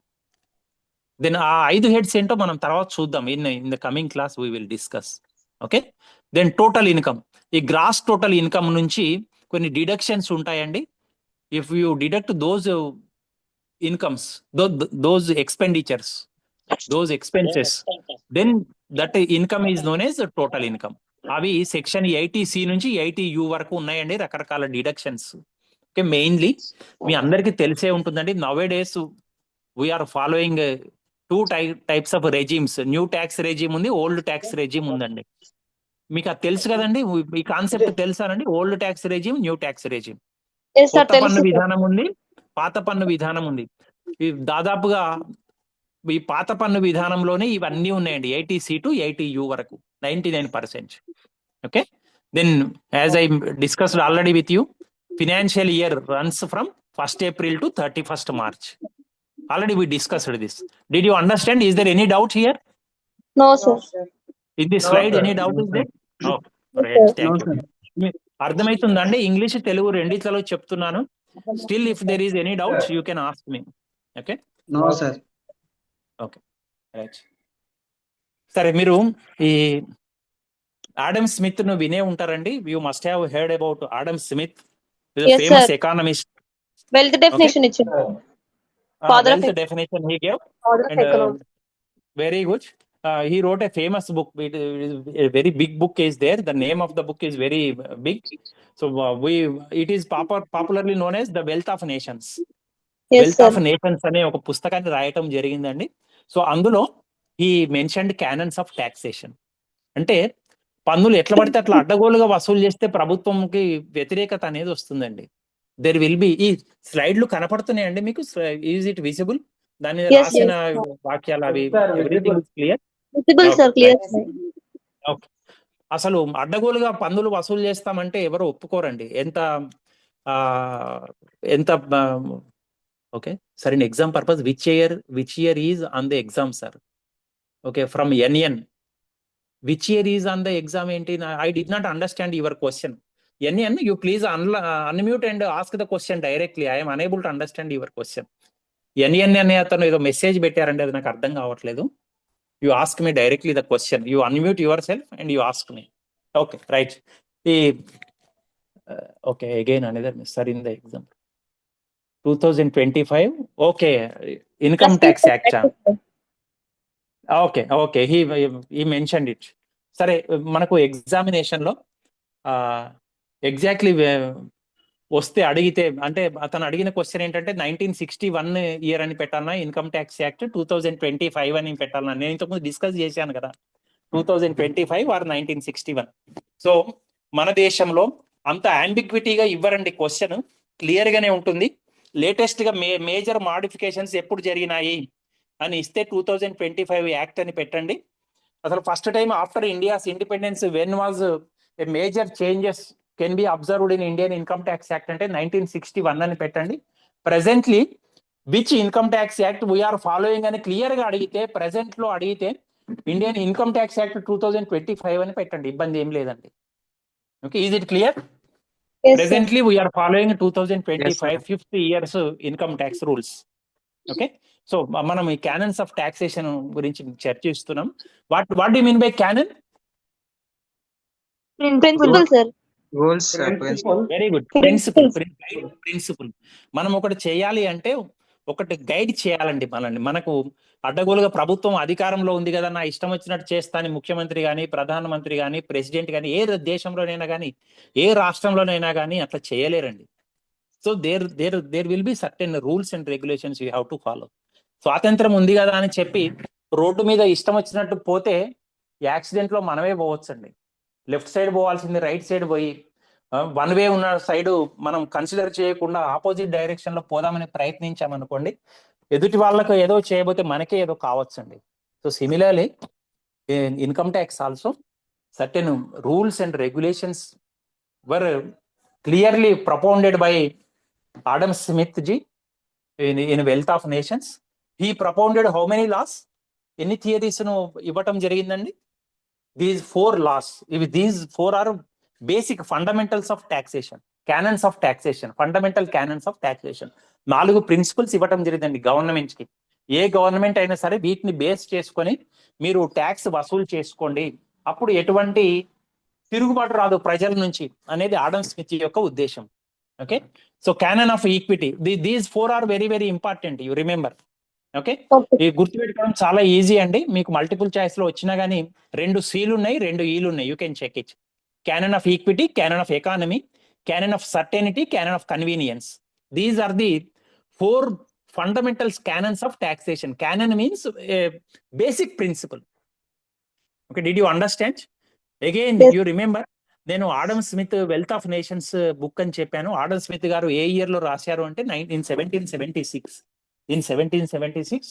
దెన్ ఆ 5 heads ఏంటో మనం తర్వాత చూద్దాం. In the coming class we will discuss. Okay. Then total income. ఈ గ్రాస్ టోటల్ ఇన్కమ్ నుంచి కొన్ని డిడక్షన్స్ ఉంటాయండి. If you deduct those incomes, those expenditures, those expenses, then that income is known as total income. అవి section 80C నుంచి 80U వరకు ఉన్నాయండి, రకరకాల deductions. Okay. Mainly మీ అందరికీ తెలిసే ఉంటుందండి, nowadays we're following 2 types of regimes. New tax regime ఉంది, old tax regime ఉందండి. మీకు అది తెలుసు కదండి, ఈ కాన్సెప్ట్ తెలుసానండి? Old tax regime, new tax regime. కొత్త పన్ను విధానం ఉంది, పాత పన్ను విధానం ఉంది. దాదాపుగా ఈ పాత పన్ను విధానంలోనే ఇవన్నీ ఉన్నాయండి, 80C to 80U వరకు 99%. Okay. Then as I discussed already with you, financial year runs from 1st April to 31st March. Already we discussed this. Did you understand? Is there any doubt here? No sir. In this slide any doubt is there? No. Right. Thank you. అర్థమవుతుందండి? English Telugu రెండిట్లలో చెప్తున్నాను. Still if there is any doubt you can ask me. Okay? No sir. Okay. Right. సరే, మీరు ఈ Adam Smith ను వినే ఉంటారండి. You must have heard about Adam Smith, famous economist. Wealth definition ఇచ్చారు. Wealth definition he gave, and very good. He wrote a famous book. A very big book is there. The name of the book is very big. So it is popularly known as The Wealth of Nations. Wealth of Nations అనే ఒక పుస్తకాన్ని రాయటం జరిగిందండి. So అందులో he mentioned canons of taxation. అంటే పన్నులు ఎట్లా పడితే అట్లా అడ్డగోలుగా వసూలు చేస్తే ప్రభుత్వంకి వ్యతిరేకత అనేది వస్తుందండి. దెర్ విల్ బి, ఈ స్లైడ్లు కనపడుతున్నాయండి మీకు? Is it visible? దాని రాసిన వాక్యాలు అవి ఎవ్రీథింగ్ ఇస్ క్లియర్? ఓకే. అసలు అడ్డగోలుగా పన్నులు వసూలు చేస్తామంటే ఎవరు ఒప్పుకోరండి. ఎంత okay sir, in exam purpose which year is on the exam sir? Okay, from NN. Which year is on the exam ఏంటి? I did not understand your question. NN, you please unmute and ask the question directly. I am unable to understand your question. NN అనే అతను ఏదో message పెట్టారండి, అది నాకు అర్థం కావట్లేదు. You ask me directly the question. You unmute yourself and you ask me. Okay, right. Okay, again another sir in the exam. 2025. Okay, Income Tax Act. Okay. He mentioned it. సరే మనకు examination లో exactly వస్తే అడిగితే అంటే అతను అడిగిన question ఏంటంటే 1961 year అని పెట్టాలన్నా ఇన్కమ్ ట్యాక్స్ యాక్ట్ 2025 అని పెట్టాలన్నా. నేను ఇంతకుముందు డిస్కస్ చేశాను కదా 2025 ఆర్ 1961. సో మన దేశంలో అంత అంబిగ్విటీగా ఇవ్వరండి, క్వశ్చన్ క్లియర్ గానే ఉంటుంది. లేటెస్ట్ గా మేజర్ మాడిఫికేషన్స్ ఎప్పుడు జరిగినాయి అని ఇస్తే 2025 యాక్ట్ అని పెట్టండి. అసలు first time after India's independence when was a major changes can be observed in Indian income tax act అంటే 1961 అని పెట్టండి. Presently which income tax act we're following అని క్లియర్ గా అడిగితే, ప్రెసెంట్ లో అడిగితే ఇండియన్ ఇన్కమ్ ట్యాక్స్ యాక్ట్ 2025 అని పెట్టండి, ఇబ్బంది ఏం లేదండి. Okay, is it clear? Presently we're following 2025 5th years income tax rules. Okay, so మనం ఈ క్యానన్స్ ఆఫ్ టాక్సేషన్ గురించి చర్చిస్తున్నాం. What do mean by canon? Principle sir. Rules very good. Principle. మనం ఒకటి చేయాలి అంటే ఒకటి గైడ్ చేయాలండి మనల్ని. మనకు అడ్డగోలుగా ప్రభుత్వం అధికారంలో ఉంది కదా, నా ఇష్టం వచ్చినట్టు చేస్తాను ముఖ్యమంత్రి కానీ, ప్రధానమంత్రి కానీ, ప్రెసిడెంట్ కానీ, ఏ దేశంలోనైనా కానీ, ఏ రాష్ట్రంలోనైనా కానీ అట్లా చేయలేరండి. So there will be certain rules and regulations you have to follow. స్వాతంత్రం ఉంది కదా అని చెప్పి రోడ్డు మీద ఇష్టం వచ్చినట్టు పోతే యాక్సిడెంట్ లో మనమే పోవచ్చండి. లెఫ్ట్ సైడ్ పోవాల్సింది రైట్ సైడ్ పోయి వన్ వే ఉన్న సైడ్ మనం కన్సిడర్ చేయకుండా ఆపోజిట్ డైరెక్షన్ లో పోదామని ప్రయత్నించామనుకోండి, ఎదుటి వాళ్ళకు ఏదో చేయబోతే మనకే ఏదో కావచ్చండి. So similarly income tax also certain rules and regulations were clearly propounded by Adam Smith ji in Wealth of Nations. He propounded how many laws? ఎన్ని థియరీస్ ను ఇవ్వటం జరిగిందండి? These 4 laws. These 4 are basic fundamentals of taxation, canons of taxation, fundamental canons of taxation. 4 principles ఇవ్వటం జరిగిందండి government కి. ఏ government అయినా సరే వీటిని బేస్ చేసుకొని మీరు ట్యాక్స్ వసూలు చేసుకోండి, అప్పుడు ఎటువంటి తిరుగుబాటు రాదు ప్రజల నుంచి అనేది ఆడమ్ స్మిత్ యొక్క ఉద్దేశం. Okay, so canon of equity, these 4 are very very important, you remember. Okay, ఈ గుర్తుపెట్టుకోవడం చాలా ఈజీ అండి. మీకు మల్టిపుల్ చాయిస్ లో వచ్చినా కానీ 2 Cలు ఉన్నాయి, 2 Eలు ఉన్నాయి. You can check it. canon of equity, canon of economy, canon of certainty, canon of convenience. These are the 4 fundamentals canons of taxation. Canon means a basic principle. Okay, did you understand? Again, you remember, నేను Adam Smith wealth of nations book అని చెప్పాను. Adam Smith గారు ఏ year లో రాశారు అంటే 1776. In 1776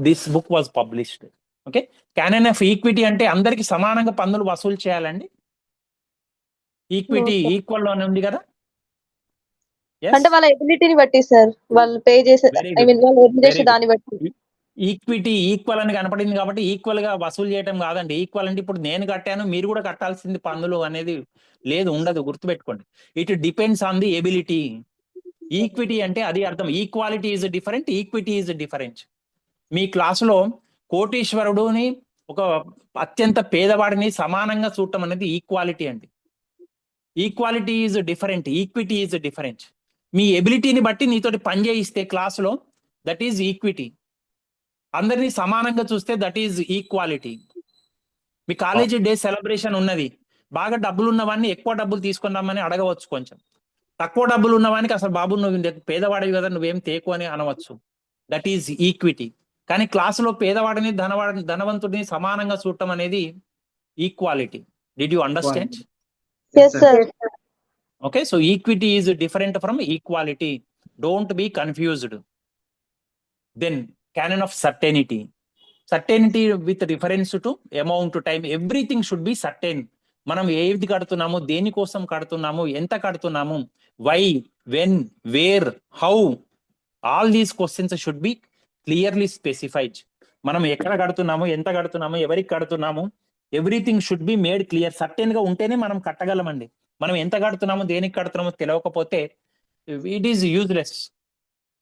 this book was published. Okay, canon of equity అంటే అందరికి సమానంగా పన్నులు వసూలు చేయాలండి. ఈక్విటీ ఈక్వల్ లోనే ఉంది కదా. అంటే వాళ్ళ ఎబిలిటీని బట్టి సార్, వాళ్ళు పే చేసే ఐ మీన్ వాళ్ళు ఎర్న్ చేసే దాన్ని బట్టి. ఈక్విటీ ఈక్వల్ అని కనపడింది కాబట్టి ఈక్వల్ గా వసూలు చేయడం కాదండి. ఈక్వల్ అంటే ఇప్పుడు నేను కట్టాను మీరు కూడా కట్టాల్సింది పన్నులు అనేది లేదు, ఉండదు, గుర్తుపెట్టుకోండి. It depends on the ability. Equity అంటే అది అర్థం. Equality is different, equity is different. మీ క్లాసులో కోటీశ్వరుడుని ఒక అత్యంత పేదవాడిని సమానంగా చూడటం అనేది ఈక్వాలిటీ అండి. Equality is different, equity is different. మీ ఎబిలిటీని బట్టి నీతోటి పని చేయిస్తే క్లాసులో దట్ ఈజ్ ఈక్విటీ. అందరినీ సమానంగా చూస్తే that is equality. Me college day celebration ఉన్నది, బాగా డబ్బులు ఉన్నవాడిని ఎక్కువ డబ్బులు తీసుకుందామని అడగవచ్చు, కొంచెం తక్కువ డబ్బులు ఉన్నవానికి అసలు బాబు నువ్వు పేదవాడివి కదా నువ్వేం తేకు అని అనవచ్చు. That is equity. కానీ క్లాసులో పేదవాడిని ధనవంతుడిని సమానంగా చూడటం అనేది equality. Did you understand? Okay, so equity is different from equality. Don't be confused. Then canon of certainty. Certainty with reference to amount, time, everything should be certain. మనం ఏది కడుతున్నాము, దేనికోసం కడుతున్నాము, ఎంత కడుతున్నాము, why, when, where, how, all these questions should be clearly specified. మనం ఎక్కడ కడుతున్నాము, ఎంత కడుతున్నాము, ఎవరికి కడుతున్నాము, everything should be made clear. Certain గా ఉంటేనే మనం కట్టగలమండి. మనం ఎంత కడుతున్నాము, దేనికి కడుతున్నామో తెలియకపోతే it is useless,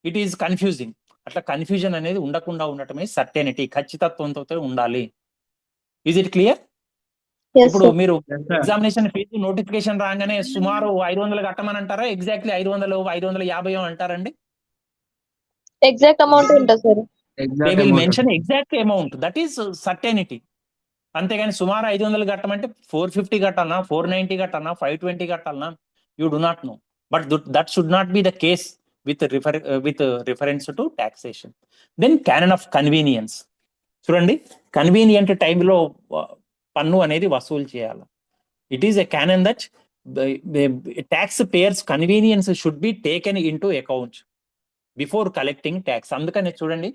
it is confusing. అట్లా కన్ఫ్యూజన్ అనేది ఉండకుండా ఉండటమే సర్టెనిటీ, ఖచ్చితత్వంతో ఉండాలి. Is it clear? Yes, ఇప్పుడు sir. మీరు ఎగ్జామినేషన్ ఫీజు నోటిఫికేషన్ రాగానే సుమారు 500 కట్టమని అంటారా, ఎగ్జాక్ట్లీ 500 550 అంటారండి? Exact amount ఉంటుంది sir. They will mention exact amount, that is certainty. అంతేగాని సుమారు 500 కట్టమంటే 450 కట్టాలనా, 490 కట్టాలనా, 520 కట్టాలనా, you do not know. But that should not be the case with reference to taxation. Then canon of convenience. చూడండి, convenient టైంలో పన్ను అనేది వసూలు చేయాలి. It is a canon that tax payers convenience should be taken into account before collecting tax. అందుకని చూడండి,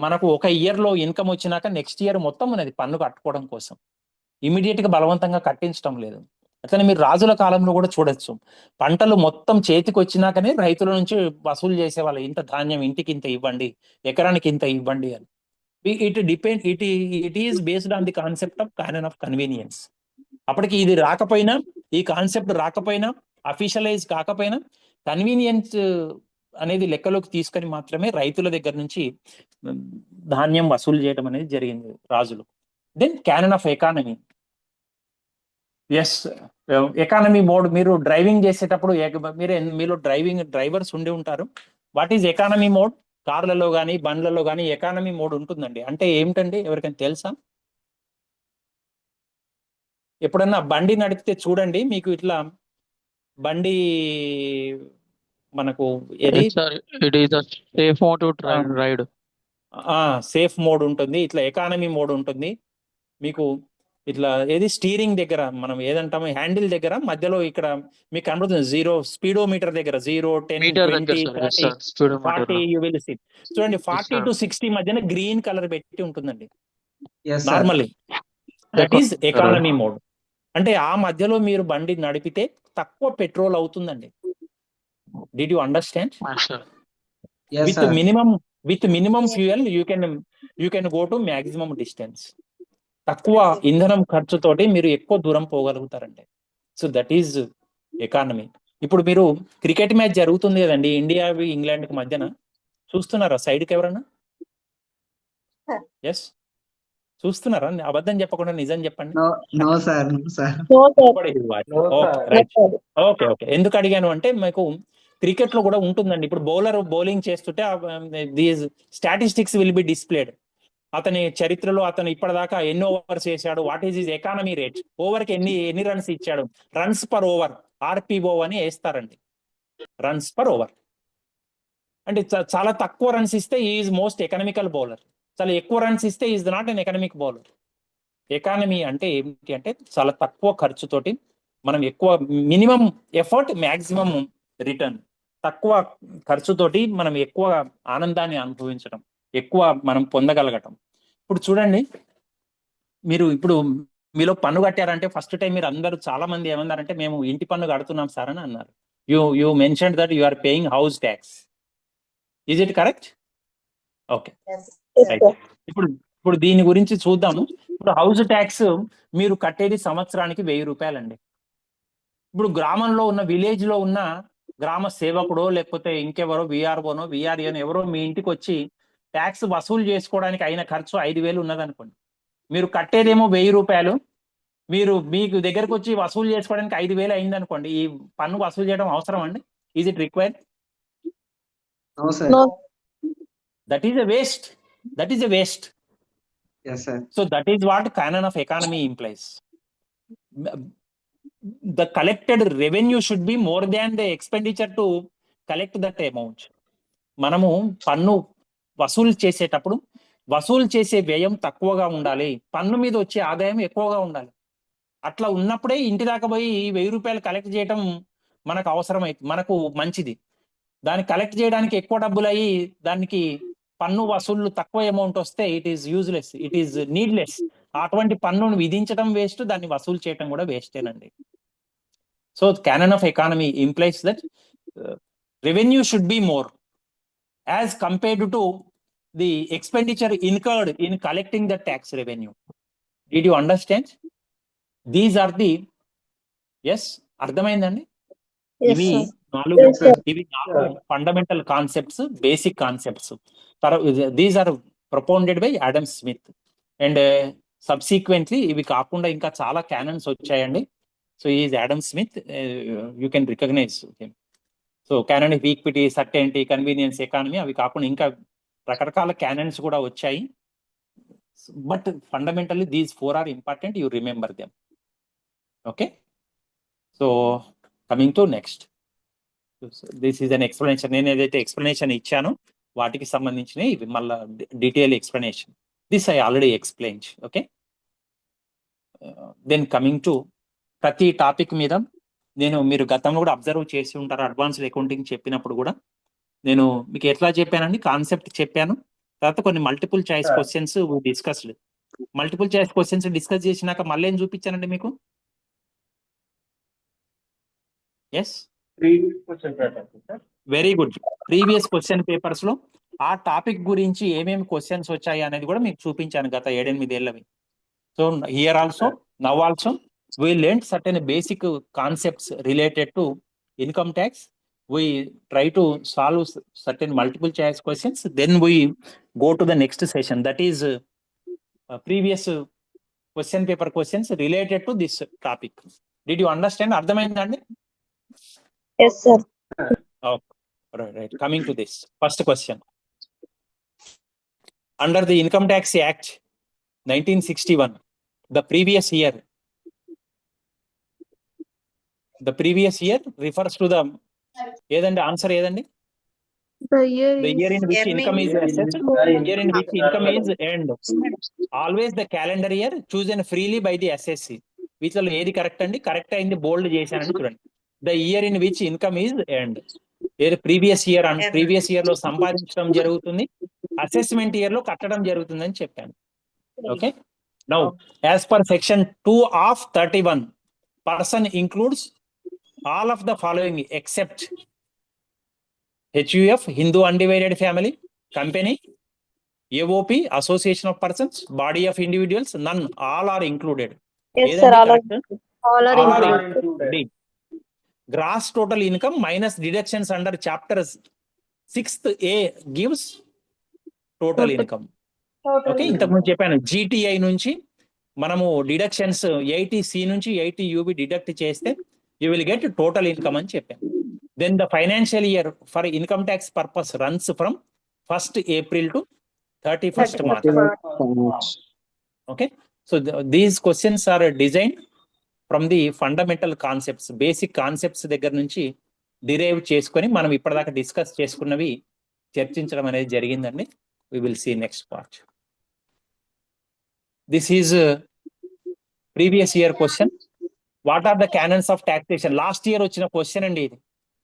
మనకు ఒక ఇయర్ లో ఇన్కమ్ వచ్చినాక నెక్స్ట్ ఇయర్ మొత్తం అనేది పన్ను కట్టుకోవడం కోసం ఇమీడియట్ గా బలవంతంగా కట్టించడం లేదు. అట్లనే మీరు రాజుల కాలంలో కూడా చూడొచ్చు, పంటలు మొత్తం చేతికి వచ్చినాకనే రైతుల నుంచి వసూలు చేసేవాళ్ళు, ఇంత ధాన్యం ఇంటికి ఇంత ఇవ్వండి, ఎకరానికి ఇంత ఇవ్వండి అని. It is based on the concept of canon of convenience. అప్పటికి ఇది రాకపోయినా, ఈ కాన్సెప్ట్ రాకపోయినా, అఫీషియలైజ్ కాకపోయినా, కన్వీనియన్స్ అనేది లెక్కలోకి తీసుకొని మాత్రమే రైతుల దగ్గర నుంచి ధాన్యం వసూలు చేయడం అనేది జరిగింది రాజులు. Then canon of economy. Yes, economy mode. మీరు డ్రైవింగ్ చేసేటప్పుడు మీలో డ్రైవర్స్ ఉండి ఉంటారు. What is economy mode? కార్లలో కానీ బండ్లలో కానీ ఎకానమీ మోడ్ ఉంటుందండి. అంటే ఏమిటండి, ఎవరికైనా తెలుసా? ఎప్పుడన్నా బండి నడిపితే చూడండి, మీకు ఇట్లా బండి మనకు ఏది సేఫ్ మోడ్ ఉంటుంది, ఇట్లా ఎకానమీ మోడ్ ఉంటుంది. మీకు ఇట్లా ఏది స్టీరింగ్ దగ్గర మనం ఏదంటామో హ్యాండిల్ దగ్గర మధ్యలో ఇక్కడ మీకు కనబడుతుంది 0 స్పీడోమీటర్ దగ్గర 0, 10, 20, 30, 40 యూ విల్ సీ. చూడండి, 40 to 60 మధ్యన గ్రీన్ కలర్ పెట్టి ఉంటుందండి normally. That is economy mode. అంటే ఆ మధ్యలో మీరు బండి నడిపితే తక్కువ పెట్రోల్ అవుతుందండి. Did you understand? With minimum fuel you can go to maximum distance. తక్కువ ఇంధనం ఖర్చుతోటి మీరు ఎక్కువ దూరం పోగలుగుతారండి. So that is economy. ఇప్పుడు మీరు క్రికెట్ మ్యాచ్ జరుగుతుంది కదండి, ఇండియా ఇంగ్లాండ్ కి మధ్యన, చూస్తున్నారా సైడ్కి ఎవరన్నా? ఎస్, చూస్తున్నారా? అబద్ధం చెప్పకుండా నిజం చెప్పండి. ఓకే. ఎందుకు అడిగాను అంటే, మీకు క్రికెట్ లో కూడా ఉంటుందండి. ఇప్పుడు బౌలర్ బౌలింగ్ చేస్తుంటే these statistics will be displayed. అతని చరిత్రలో అతను ఇప్పటిదాకా ఎన్ని ఓవర్స్ చేశాడు, what is his economy rate, over కి ఎన్ని రన్స్ ఇచ్చాడు, రన్స్ పర్ ఓవర్, ఆర్పిఓ అని వేస్తారండి. రన్స్ పర్ ఓవర్ అంటే చాలా తక్కువ రన్స్ ఇస్తే ఈజ్ మోస్ట్ ఎకనామికల్ బౌలర్, చాలా ఎక్కువ రన్స్ ఇస్తే is not an economic bowler. Economy అంటే ఏంటి అంటే, చాలా తక్కువ ఖర్చుతోటి మనం ఎక్కువ మినిమం ఎఫర్ట్ మ్యాక్సిమం రిటర్న్, తక్కువ ఖర్చుతోటి మనం ఎక్కువ ఆనందాన్ని అనుభవించడం, ఎక్కువ మనం పొందగలగటం. ఇప్పుడు చూడండి, మీరు ఇప్పుడు మీలో పన్ను కట్టారంటే ఫస్ట్ టైం మీరు అందరూ చాలా మంది ఏమన్నారంటే, మేము ఇంటి పన్ను కడుతున్నాం సార్ అని అన్నారు. You mention that you are paying house tax. Is it correct? Okay, ఇప్పుడు దీని గురించి చూద్దాము. ఇప్పుడు హౌస్ ట్యాక్స్ మీరు కట్టేది సంవత్సరానికి 1000 రూపాయలండి. ఇప్పుడు గ్రామంలో ఉన్న విలేజ్ లో ఉన్న గ్రామ సేవకుడో లేకపోతే ఇంకెవరో విఆర్ఓనో విఆర్ఏనో ఎవరో మీ ఇంటికి వచ్చి ట్యాక్స్ వసూలు చేసుకోవడానికి అయిన ఖర్చు 5000 ఉన్నదనుకోండి, మీరు కట్టేదేమో 1000 రూపాయలు, మీకు దగ్గరకు వచ్చి వసూలు చేసుకోవడానికి 5000 అయింది అనుకోండి, ఈ పన్ను వసూలు చేయడం అవసరం అండి? Is it required? That is a waste. So that is what canon of economy implies. The collected revenue should be more than the expenditure to collect that amount. మనము పన్ను వసూలు చేసేటప్పుడు వసూలు చేసే వ్యయం తక్కువగా ఉండాలి, పన్ను మీద వచ్చే ఆదాయం ఎక్కువగా ఉండాలి. అట్లా ఉన్నప్పుడే ఇంటి దాకా పోయి 1000 రూపాయలు కలెక్ట్ చేయడం మనకు అవసరమైతే మనకు మంచిది. దాన్ని కలెక్ట్ చేయడానికి ఎక్కువ డబ్బులు అయ్యి దానికి పన్ను వసూళ్లు తక్కువ అమౌంట్ వస్తే it is useless, it is needless. అటువంటి పన్నును విధించడం వేస్ట్, దాన్ని వసూలు చేయడం కూడా వేస్టేనండి. So canon of economy implies that revenue should be more as compared to the expenditure incurred in collecting the tax revenue. Did you understand? These are the, yes, అర్థమైందండి? ఇవి Yes, sir. ఇవి 4 fundamental concepts, basic concepts. These are propounded by Adam Smith. And subsequently ఇవి కాకుండా ఇంకా చాలా canons వచ్చాయండి. So is Adam Smith, you can recognise him. So canon of equity, certainty, convenience, economy, అవి కాకుండా ఇంకా రకరకాల క్యానన్స్ కూడా వచ్చాయి. But fundamentally these 4 are important, you remember them. Okay, so coming to next, this is an explanation. నేను ఏదైతే explanation ఇచ్చానో వాటికి సంబంధించిన ఇవి మళ్ళీ detail explanation. This I already explain. Okay, then coming to ప్రతి టాపిక్ మీద మీరు గతంలో కూడా అబ్జర్వ్ చేసి ఉంటారు. అడ్వాన్స్డ్ అకౌంటింగ్ చెప్పినప్పుడు కూడా నేను మీకు ఎట్లా చెప్పానండి, కాన్సెప్ట్ చెప్పాను. తర్వాత కొన్ని multiple choice questions discussed. Multiple choice questions discuss చేసినాక మళ్ళీ ఏం చూపించానండి మీకు? Yes, very good. Previous question papers లో ఆ టాపిక్ గురించి ఏమేమి క్వశ్చన్స్ వచ్చాయి అనేది కూడా మీకు చూపించాను గత 7-8 ఏళ్ళవి. So here also, now also we learned certain basic concepts related to income tax. We try to solve certain multiple choice questions. Then we go to the next session, that is previous question paper questions related to this topic. Did you understand? Ardhamaindandi? Yes, sir. Oh, right. Coming to this first question. Under the Income Tax Act 1961, the previous year refers to the ఏదండి answer ఏదండి? The year in which income is assessed, year in which income is earned. Always the calendar year chosen freely by the assessee. వీటిలో ఏది correct అండి? Correct అయింది బోల్డ్ చేశానండి, చూడండి. The year in which income is earned. Previous year and previous year లో సంపాదించడం జరుగుతుంది, assessment year లో కట్టడం జరుగుతుంది అని చెప్పాను. Okay, now as per section 2 of 31, person includes all of the following except HUF, Hindu Undivided Family, Company, AOP, Association of Persons, Body of Individuals, none, all are included. Yes, sir. All are included. Gross total income minus deductions under chapter 6th A gives total income. Okay, ఇంతకుముందు చెప్పాను GTI నుంచి మనము deductions 80C నుంచి 80UB deduct చేస్తే you will get total income అని చెప్పాను. Then the financial year for income tax purpose runs from 1st April to 31st March. Okay, so these questions are designed from the fundamental concepts, basic concepts దగ్గర నుంచి derive చేసుకొని మనం ఇప్పటిదాకా discuss చేసుకున్నవి చర్చించడం అనేది జరిగిందండి. We will see next part. This is previous year question. What are the canons of taxation? Last year వచ్చిన question అండి ఇది,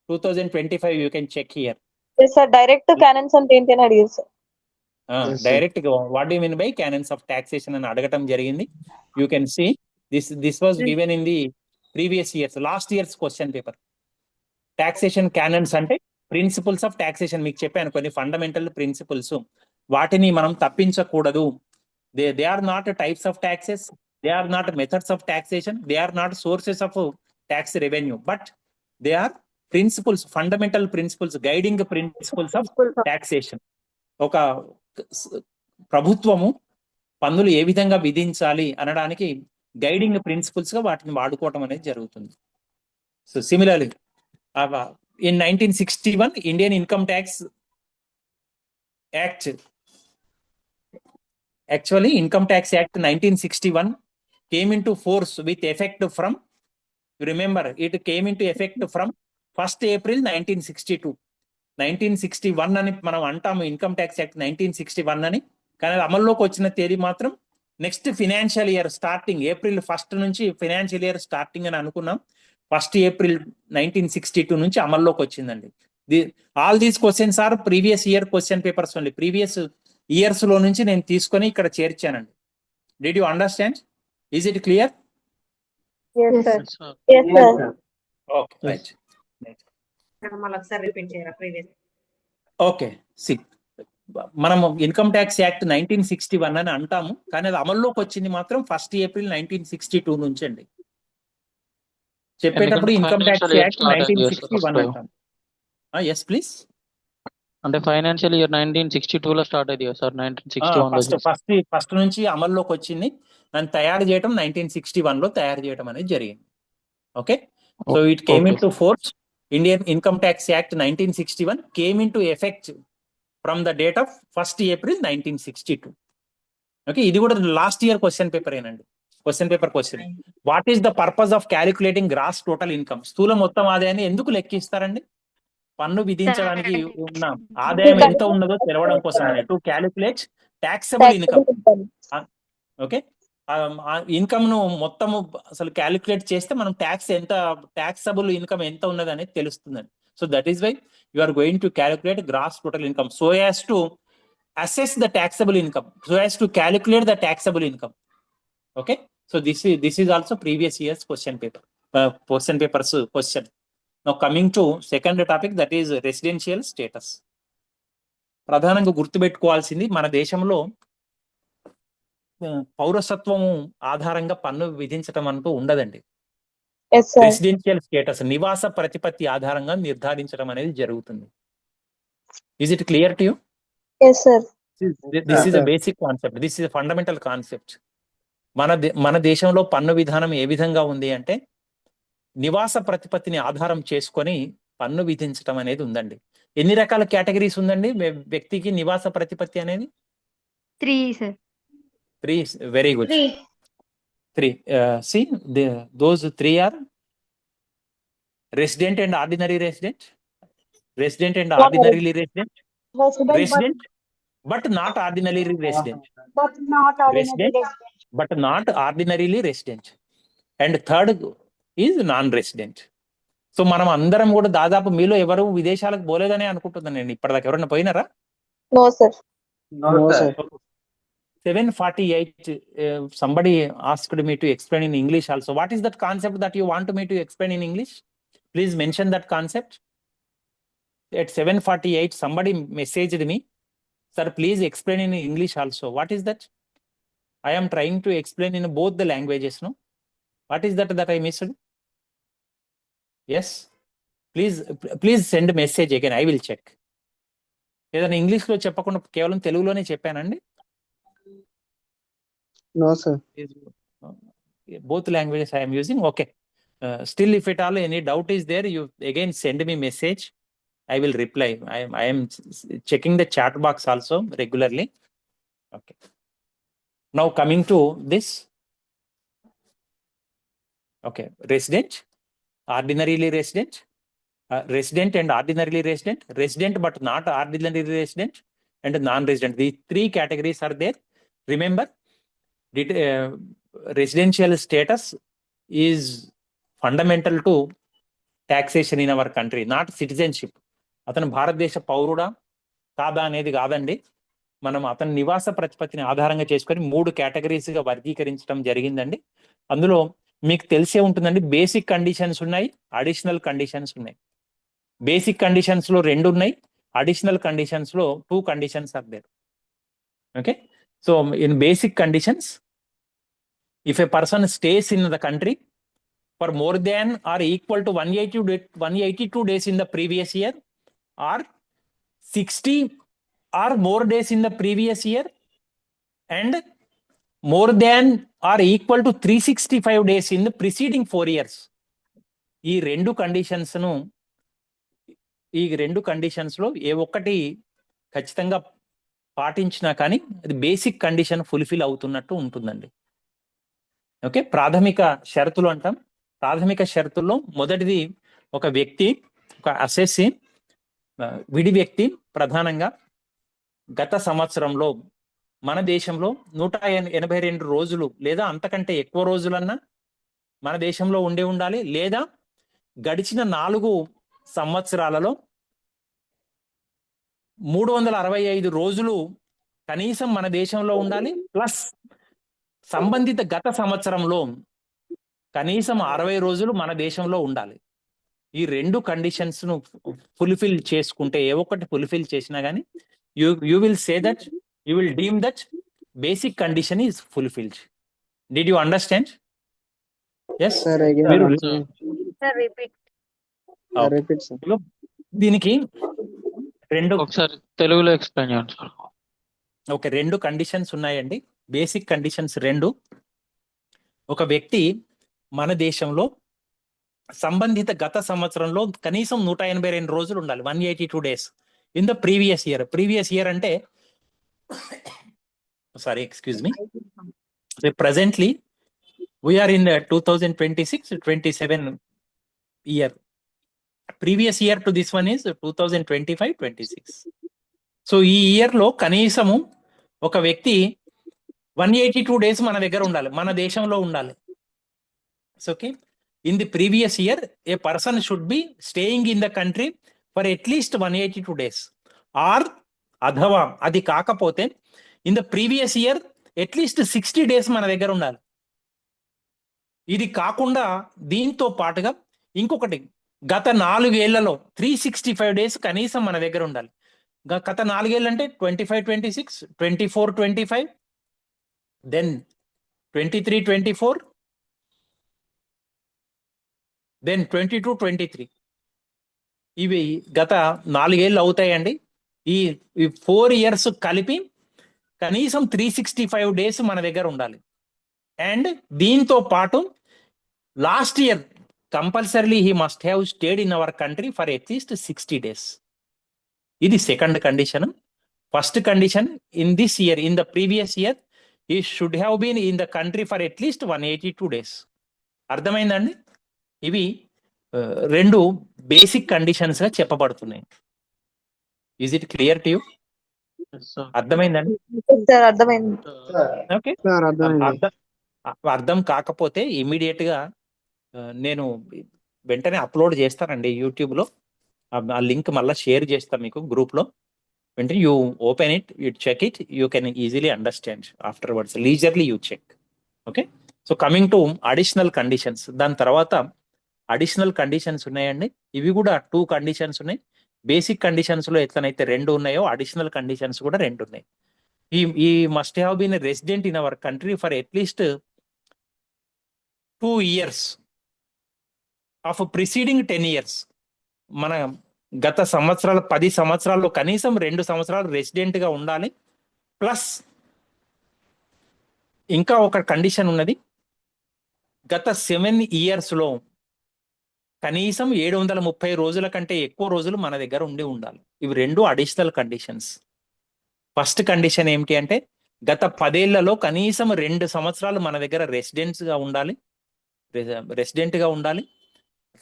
2025. You can check here. Yes, sir. Direct canons అంటే ఏంటి అని అడిగారు సార్. డైరెక్ట్ గా what do you mean by canons of taxation అని అడగటం జరిగింది. You can see this was given in the previous years, last year's question paper. Taxation canons అంటే principles of taxation. మీకు చెప్పాను కొన్ని ఫండమెంటల్ ప్రిన్సిపల్స్, వాటిని మనం తప్పించకూడదు. They are not types of taxes, they are not methods of taxation, they are not sources of tax revenue, but they are principles, fundamental principles, guiding principles of taxation. ఒక ప్రభుత్వము పన్నులు ఏ విధంగా విధించాలి అనడానికి guiding principles గా వాటిని వాడుకోవటం అనేది జరుగుతుంది. So similarly in 1961 Indian Income Tax Act, actually Income Tax Act 1961 came into force with effect from, remember, it came into effect from 1st April 1962. 1961 అని మనం అంటాము ఇన్కమ్ ట్యాక్స్ యాక్ట్ 1961 అని, కానీ అమల్లోకి వచ్చిన తేదీ మాత్రం next financial year starting April 1st నుంచి ఫినాన్షియల్ ఇయర్ స్టార్టింగ్ అని అనుకున్నాం. 1st April 1962 నుంచి అమల్లోకి వచ్చిందండి. All these questions are previous year question papers only. Previous years లో నుంచి నేను తీసుకొని ఇక్కడ చేర్చానండి. Did you understand? Is it clear? Yes, sir. Yes, sir. Okay, right. Okay, see మనము ఇన్కమ్ ట్యాక్స్ యాక్ట్ 1961 అని అంటాము, కానీ అది అమల్లోకి వచ్చింది మాత్రం 1st April 1962 నుంచి అండి. చెప్పేటప్పుడు ఎందుకంటే income tax financial year act start అయింది కదా 1961 first. అంటాం. Yes please. అంటే ఫైనాన్షియల్ ఇయర్ 1962 లో స్టార్ట్ అయింది కదా సార్, 1961 లో ఫస్ట్ నుంచి అమల్లోకి వచ్చింది. దాన్ని తయారు చేయడం 1961 లో తయారు చేయడం అనేది జరిగింది. Okay, so it came in to force. Indian income tax act 1961 came in to effect from the date of 1st April 1962. Okay, ఇది కూడా లాస్ట్ ఇయర్ క్వశ్చన్ పేపర్ ఏనండి. Question paper question, what is the purpose of calculating gross total income? స్థూల మొత్తం ఆదాయాన్ని ఎందుకు లెక్కిస్తారండి? పన్ను విధించడానికి ఉన్న ఆదాయం ఎంత ఉన్నదో తెలవడం కోసం, to calculate taxable income. Okay, income ను మొత్తము అసలు క్యాలిక్యులేట్ చేస్తే మనం ట్యాక్సబుల్ ఇన్కమ్ ఎంత ఉన్నది అనేది తెలుస్తుందండి. So that is why you are going to calculate gross total income so as to assess the taxable income, so as to calculate the taxable income. Okay, so this is also previous year's question papers question. Now coming to second topic, that is residential status. ప్రధానంగా గుర్తుపెట్టుకోవాల్సింది, మన దేశంలో పౌరసత్వము ఆధారంగా పన్ను విధించడం అంటూ ఉండదండి. Residential status, నివాస ప్రతిపత్తి ఆధారంగా నిర్ధారించడం అనేది జరుగుతుంది. Is it clear to you? Yes, sir. This is a basic concept. This is a fundamental concept. మన దేశంలో పన్ను విధానం ఏ విధంగా ఉంది అంటే, నివాస ప్రతిపత్తిని ఆధారం చేసుకొని పన్ను విధించడం అనేది ఉందండి. ఎన్ని రకాల కేటగిరీస్ ఉందండి వ్యక్తికి నివాస ప్రతిపత్తి అనేది? 3, sir. 3. Very good. 3. See, those 3 are resident and ordinary resident, resident and ordinarily resident, resident but not ordinarily resident, resident but not ordinarily resident, and third is non-resident. So మనం అందరం కూడా దాదాపు మీలో ఎవరు విదేశాలకు పోలేదని అనుకుంటున్నాను నేను. ఇప్పటిదాకా ఎవరన్నా పోయినారా? No, sir. No, sir. 748 somebody asked me to explain in English also. What is that concept that you want me to explain in English? Please mention that concept. At 748 somebody messaged me, sir, please explain in English also. What is that? I am trying to explain in both the languages, no? What is that I missed? Yes, please send a message again, I will check. ఏదైనా English లో చెప్పకుండా కేవలం తెలుగులోనే చెప్పానండి? No, sir. Both languages I am using. Okay, still if at all any doubt is there, you again send me message, I will reply. I am checking the chat box also regularly. Okay, now coming to this. Okay, resident, ordinarily resident, resident and ordinarily resident, resident but not ordinarily resident, and non-resident. These 3 categories are there. Remember, residential status is fundamental to taxation in our country, not citizenship. అతను భారతదేశ పౌరుడా కాదా అనేది కాదండి. మనం అతని నివాస ప్రతిపత్తిని ఆధారంగా చేసుకొని 3 కేటగిరీస్గా వర్గీకరించడం జరిగిందండి. అందులో మీకు తెలిసే ఉంటుందండి, బేసిక్ కండిషన్స్ ఉన్నాయి, అడిషనల్ కండిషన్స్ ఉన్నాయి. బేసిక్ కండిషన్స్ లో 2 ఉన్నాయి, అడిషనల్ కండిషన్స్ లో 2 conditions are there. Okay, so in basic conditions, if a person stays in the country for more than or equal to 182 days in the previous year, or 60 or more days in the previous year, and more than or equal to 365 days in the preceding 4 years, ఈ 2 conditions లో ఏ ఒక్కటి ఖచ్చితంగా పాటించినా కానీ అది basic condition fulfil అవుతున్నట్టు ఉంటుందండి. Okay, ప్రాథమిక షరతులు అంటాం. ప్రాథమిక షరతుల్లో మొదటిది, ఒక వ్యక్తి, ఒక అసెస్సీ, విడి వ్యక్తి ప్రధానంగా గత సంవత్సరంలో మన దేశంలో 182 రోజులు లేదా అంతకంటే ఎక్కువ రోజులన్నా మన దేశంలో ఉండాలి, లేదా గడిచిన 4 సంవత్సరాలలో 365 రోజులు కనీసం మన దేశంలో ఉండాలి, ప్లస్ సంబంధిత గత సంవత్సరంలో కనీసం 60 రోజులు మన దేశంలో ఉండాలి. ఈ 2 కండిషన్స్ ను ఫుల్ఫిల్ చేసుకుంటే, ఏ ఒక్కటి ఫుల్ఫిల్ చేసినా కానీ you will say that, you will deem that basic condition is fulfilled. Did you understand? Yes, Sir, again. Sir repeat. Repeat sir. దీనికి రెండు ఒకసారి తెలుగులో ఎక్స్ప్లెయిన్ చేయండి సార్. ఓకే, రెండు కండిషన్స్ ఉన్నాయండి. బేసిక్ కండిషన్స్ రెండు. ఒక వ్యక్తి మన దేశంలో సంబంధిత గత సంవత్సరంలో కనీసం 182 రోజులు ఉండాలి, 182 days in the previous year. Previous year అంటే sorry excuse me, presently we're in 2026-27 year. Previous year to this one is 2025-26. So ఈ ఇయర్ లో కనీసము ఒక వ్యక్తి 182 days మన దగ్గర ఉండాలి, మన దేశంలో ఉండాలి. Okay, in the previous year a person should be staying in the country for at least 182 days. Or అథవా అది కాకపోతే in the previous year at least 60 days మన దగ్గర ఉండాలి. ఇది కాకుండా దీంతో పాటుగా ఇంకొకటి, గత 4 ఏళ్లలో 365 days కనీసం మన దగ్గర ఉండాలి. గత 4 ఏళ్ళు అంటే 25-26, 24-25, దెన్ 23-24, దెన్ 22-23. ఇవి గత 4 ఏళ్ళు అవుతాయండి. ఈ 4 years కలిపి కనీసం 365 days మన దగ్గర ఉండాలి. అండ్ దీంతో పాటు last year compulsorily he must have stayed in our country for at least 60 days. ఇది second condition. First condition, in this year, in the previous year he should have been in the country for at least 182 days. అర్థమైందండి? ఇవి రెండు basic conditions గా చెప్పబడుతున్నాయి. Is it clear to you? అర్థమైందండి? Sir అర్థమైంది. Okay, sir అర్థమైంది. అర్థం కాకపోతే ఇమీడియట్ గా నేను వెంటనే అప్లోడ్ చేస్తానండి యూట్యూబ్ లో. ఆ లింక్ మళ్ళీ షేర్ చేస్తాను మీకు గ్రూప్ లో. వెంటనే you open it, you check it, you can easily understand afterwards, leisurely you check. Okay, so coming to additional conditions. దాని తర్వాత అడిషనల్ కండిషన్స్ ఉన్నాయండి. ఇవి కూడా 2 కండిషన్స్ ఉన్నాయి. బేసిక్ కండిషన్స్ లో ఎట్లనైతే 2 ఉన్నాయో అడిషనల్ కండిషన్స్ కూడా 2 ఉన్నాయి. He must have been resident in our country for at least 2 years of preceding 10 years. మన గత సంవత్సరాలు 10 సంవత్సరాల్లో కనీసం 2 సంవత్సరాలు రెసిడెంట్ గా ఉండాలి. ప్లస్ ఇంకా ఒక కండిషన్ ఉన్నది, గత 7 years లో కనీసం 730 రోజుల కంటే ఎక్కువ రోజులు మన దగ్గర ఉండాలి. ఇవి 2 అడిషనల్ కండిషన్స్. ఫస్ట్ కండిషన్ ఏమిటి అంటే గత 10 ఏళ్లలో కనీసం 2 సంవత్సరాలు మన దగ్గర రెసిడెంట్ గా ఉండాలి.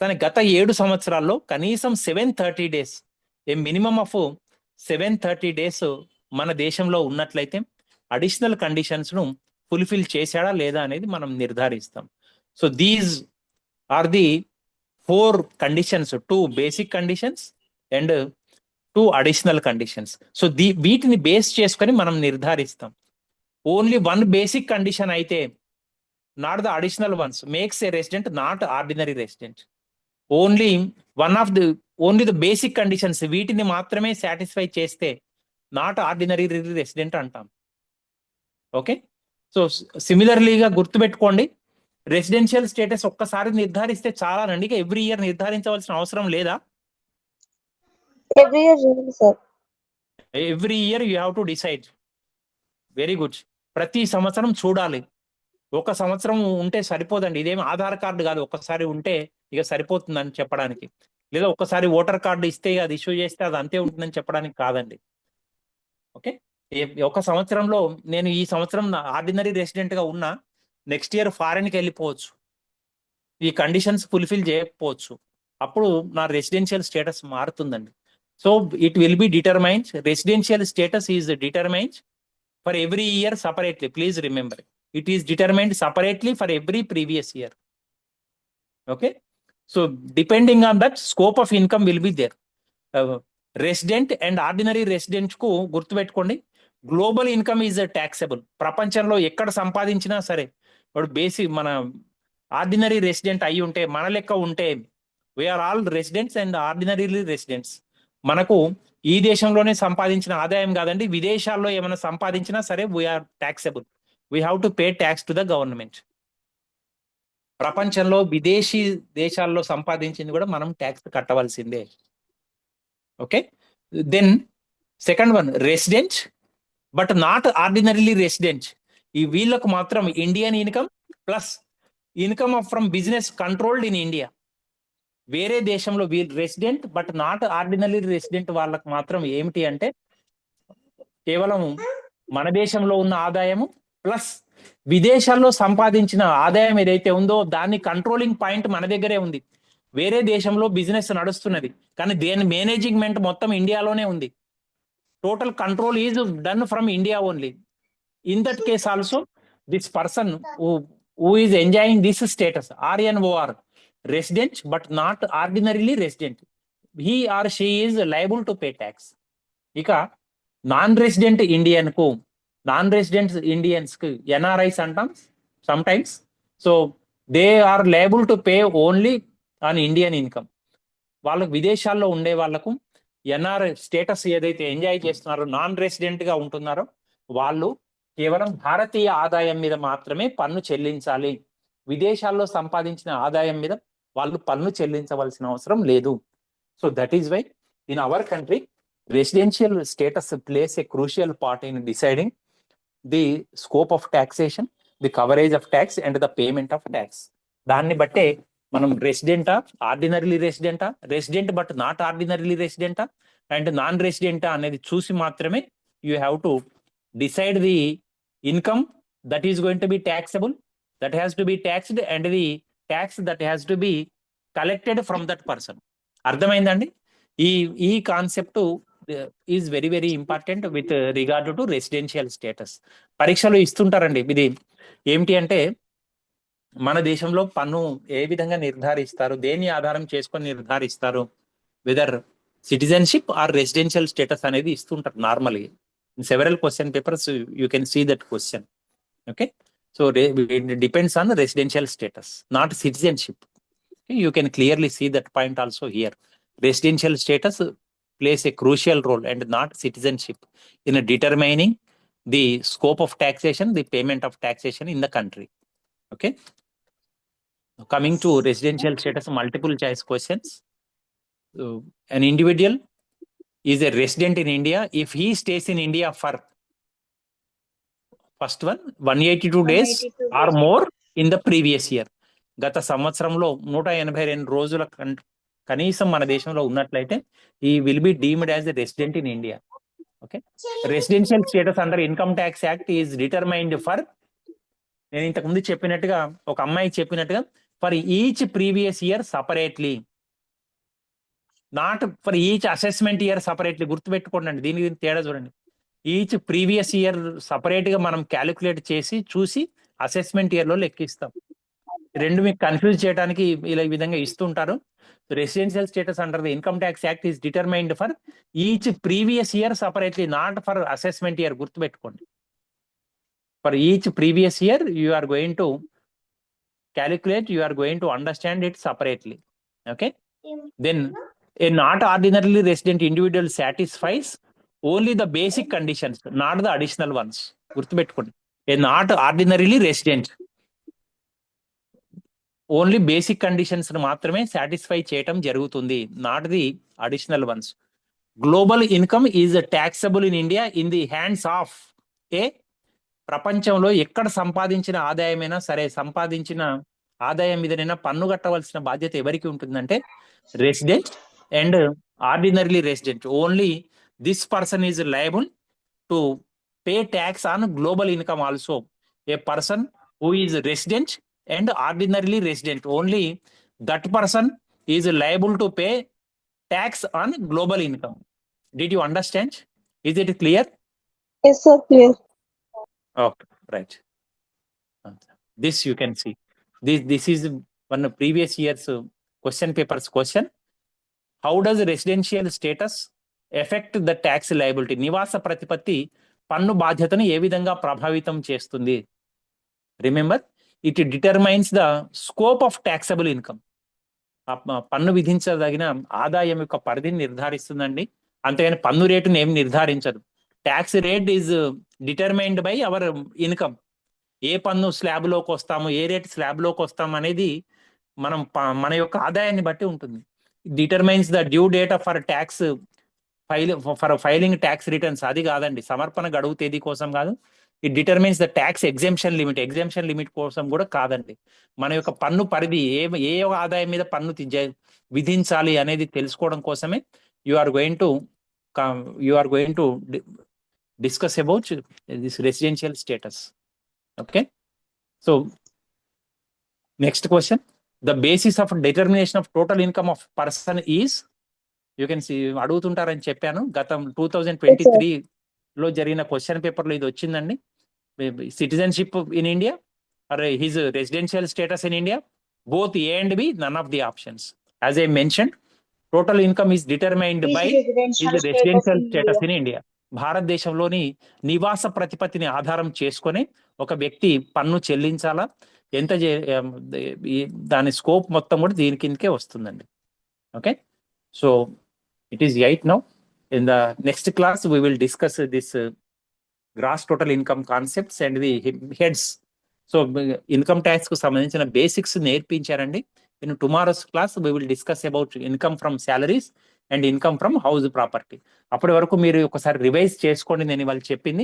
కానీ గత 7 సంవత్సరాల్లో కనీసం 730 days, A minimum of 730 days మన దేశంలో ఉన్నట్లయితే అడిషనల్ కండిషన్స్ ను ఫుల్ఫిల్ చేశాడా లేదా అనేది మనం నిర్ధారిస్తాం. So these are the 4 conditions, 2 basic conditions and 2 additional conditions. So వీటిని బేస్ చేసుకొని మనం నిర్ధారిస్తాం. ఓన్లీ 1 basic condition అయితే, not the additional ones, makes a resident not ordinary resident. Only the basic conditions, వీటిని మాత్రమే సాటిస్ఫై చేస్తే నాట్ ఆర్డినరీ రెసిడెంట్ అంటాం. Okay, so సిమిలర్లీగా గుర్తుపెట్టుకోండి, రెసిడెన్షియల్ స్టేటస్ ఒక్కసారి నిర్ధారిస్తే చాలానండి. ఎవ్రీ ఇయర్ నిర్ధారించవలసిన అవసరం లేదా? Every year you have to decide. Very good. ప్రతి సంవత్సరం చూడాలి. ఒక సంవత్సరం ఉంటే సరిపోదండి. ఇదేమి ఆధార్ కార్డు కాదు ఒక్కసారి ఉంటే ఇక సరిపోతుందని చెప్పడానికి, లేదా ఒక్కసారి ఓటర్ కార్డు ఇస్తే అది ఇష్యూ చేస్తే అది అంతే ఉంటుందని చెప్పడానికి కాదండి. ఓకే, ఒక సంవత్సరంలో నేను ఈ సంవత్సరం ఆర్డినరీ రెసిడెంట్ గా ఉన్నా, నెక్స్ట్ ఇయర్ ఫారెన్కి వెళ్ళిపోవచ్చు, ఈ కండిషన్స్ ఫుల్ఫిల్ చేయకపోవచ్చు, అప్పుడు నా రెసిడెన్షియల్ స్టేటస్ మారుతుందండి. So it will be determined, residential status is determined for every year separately. Please remember, it is determined separately for every previous year. Okay, so depending on that scope of income will be there. Resident and ordinary resident కు గుర్తుపెట్టుకోండి, global income is taxable. ప్రపంచంలో ఎక్కడ సంపాదించినా సరే వాడు మన ordinary resident అయి ఉంటే, మన లెక్క ఉంటే, we are all residents and ordinary residents. మనకు ఈ దేశంలోనే సంపాదించిన ఆదాయం కాదండి, విదేశాల్లో ఏమైనా సంపాదించినా సరే we are taxable. We have to pay tax to the government. ప్రపంచంలో విదేశీ దేశాల్లో సంపాదించింది కూడా మనం ట్యాక్స్ కట్టవలసిందే. Okay, then second one resident but not ordinarily resident. ఈ వీళ్ళకు మాత్రం Indian income plus income from business controlled in India. వేరే దేశంలో వీళ్ళు resident but not ordinary resident వాళ్ళకు మాత్రం ఏమిటి అంటే కేవలం మన దేశంలో ఉన్న ఆదాయము ప్లస్ విదేశాల్లో సంపాదించిన ఆదాయం ఏదైతే ఉందో దాన్ని కంట్రోలింగ్ పాయింట్ మన దగ్గరే ఉంది. వేరే దేశంలో బిజినెస్ నడుస్తున్నది కానీ దేని మేనేజింగ్మెంట్ మొత్తం ఇండియాలోనే ఉంది. Total control is done from India only. In that case also this person who is enjoying this status RNOR resident but not ordinarily resident, he or she is liable to pay tax. ఇక non resident Indian కు non resident Indians కు NRIs అంటాం sometimes. So they are liable to pay only on Indian income. వాళ్ళకు విదేశాల్లో ఉండే వాళ్ళకు NR status ఏదైతే enjoy చేస్తున్నారో నాన్ రెసిడెంట్ గా ఉంటున్నారో వాళ్ళు కేవలం భారతీయ ఆదాయం మీద మాత్రమే పన్ను చెల్లించాలి. విదేశాల్లో సంపాదించిన ఆదాయం మీద వాళ్ళు పన్ను చెల్లించవలసిన అవసరం లేదు. So that is why in our country residential status plays a crucial part in deciding the scope of taxation, the coverage of tax and the payment of tax. దాన్ని బట్టే మనం రెసిడెంటా, ఆర్డినరీలీ రెసిడెంటా, రెసిడెంట్ బట్ నాట్ ఆర్డినరీలీ రెసిడెంటా and non రెసిడెంటా అనేది చూసి మాత్రమే you have to decide the income that is going to be taxable, that has to be taxed, and the tax that has to be collected from that person. అర్థమైందండి? ఈ concept is very very important with regard to residential status. పరీక్షలు ఇస్తుంటారండి. ఇది ఏమిటి అంటే మన దేశంలో పన్ను ఏ విధంగా నిర్ధారిస్తారు, దేని ఆధారం చేసుకొని నిర్ధారిస్తారు, whether citizenship or residential status అనేది ఇస్తుంటారు నార్మల్గా. In several question papers you can see that question. Okay, so it depends on residential status, not citizenship. Okay? You can clearly see that point also here. Residential status plays a crucial role and not citizenship in determining the scope of taxation, the payment of taxation in the country. Okay, coming to residential status, multiple choice questions. An individual is a resident in India if he stays in India for first one 182 days or more in the previous year. గత సంవత్సరంలో 182 రోజుల కనీసం మన దేశంలో ఉన్నట్లయితే he will be deemed as a resident in India. Okay, residential status under Income Tax Act is determined for, నేను ఇంతకు ముందు చెప్పినట్టుగా ఒక అమ్మాయి చెప్పినట్టుగా, for each previous year separately, not for each assessment year separately. గుర్తుపెట్టుకోండి, దీనికి తేడా చూడండి. ఈచ్ ప్రీవియస్ ఇయర్ సపరేట్ గా మనం క్యాలిక్యులేట్ చేసి చూసి అసెస్మెంట్ ఇయర్ లో లెక్కిస్తాం. రెండు మీకు కన్ఫ్యూజ్ చేయడానికి ఇలా ఈ విధంగా ఇస్తుంటారు. Residential status under the income tax act is determined for each previous year separately, not for assessment year. గుర్తుపెట్టుకోండి, for each previous year you are going to calculate, you are going to understand it separately. Okay, then a not ordinarily resident individual satisfies only the basic conditions, not the additional ones. గుర్తుపెట్టుకోండి, a not ordinarily resident only basic conditions మాత్రమే satisfy చేయటం జరుగుతుంది, not the additional ones. Global income is taxable in India in the hands of a, ప్రపంచంలో ఎక్కడ సంపాదించిన ఆదాయమైనా సరే, సంపాదించిన ఆదాయం మీదనైనా పన్ను కట్టవలసిన బాధ్యత ఎవరికి ఉంటుందంటే resident and ordinarily resident. Only this person is liable to pay tax on global income also. A person who is resident and ordinarily resident, only that person is liable to pay tax on global income. Did you understand? Is it clear? Yes sir, clear. Okay, right. This you can see. This is one previous year's question papers question. How does residential status affect the tax liability? నివాస ప్రతిపత్తి పన్ను బాధ్యతను ఏ విధంగా ప్రభావితం చేస్తుంది? Remember, it determines the scope of taxable income. పన్ను విధించదగిన ఆదాయం యొక్క పరిధిని నిర్ధారిస్తుందండి, అంతేగాని పన్ను రేటును ఏమి నిర్ధారించదు. Tax rate is determined by our income. ఏ పన్ను స్లాబ్లోకి వస్తాము, ఏ రేట్ స్లాబ్లోకి వస్తాము అనేది మన యొక్క ఆదాయాన్ని బట్టి ఉంటుంది. Determines the due date for tax filing tax returns. అది కాదండి, సమర్పణ గడువు తేదీ కోసం కాదు. It determines the tax exemption limit కోసం కూడా కాదండి. మన యొక్క పన్ను పరిధి ఏ ఆదాయం మీద పన్ను విధించాలి అనేది తెలుసుకోవడం కోసమే you are going to discuss about this residential status. Okay, so next question, the basis of determination of total income of person is, you can see అడుగుతుంటారని చెప్పాను. గతం 2023 లో జరిగిన క్వశ్చన్ పేపర్ లో ఇది వచ్చిందండి. Citizenship in India or his residential status in India, both A and B, none of the options. As I mentioned, total income is determined by his residential status in India. భారతదేశంలోని నివాస ప్రతిపత్తిని ఆధారం చేసుకొని ఒక వ్యక్తి పన్ను చెల్లించాలా, ఎంత దాని స్కోప్ మొత్తం కూడా దీని కిందకే వస్తుందండి. Okay, so it is 8 now. In the next class we will discuss this gross total income concepts and the heads. So income tax కు సంబంధించిన బేసిక్స్ నేర్పించారండి. In tomorrow's class we will discuss about income from salaries and income from house property. అప్పటి వరకు మీరు ఒకసారి revise చేసుకోండి నేను వాళ్ళు చెప్పింది.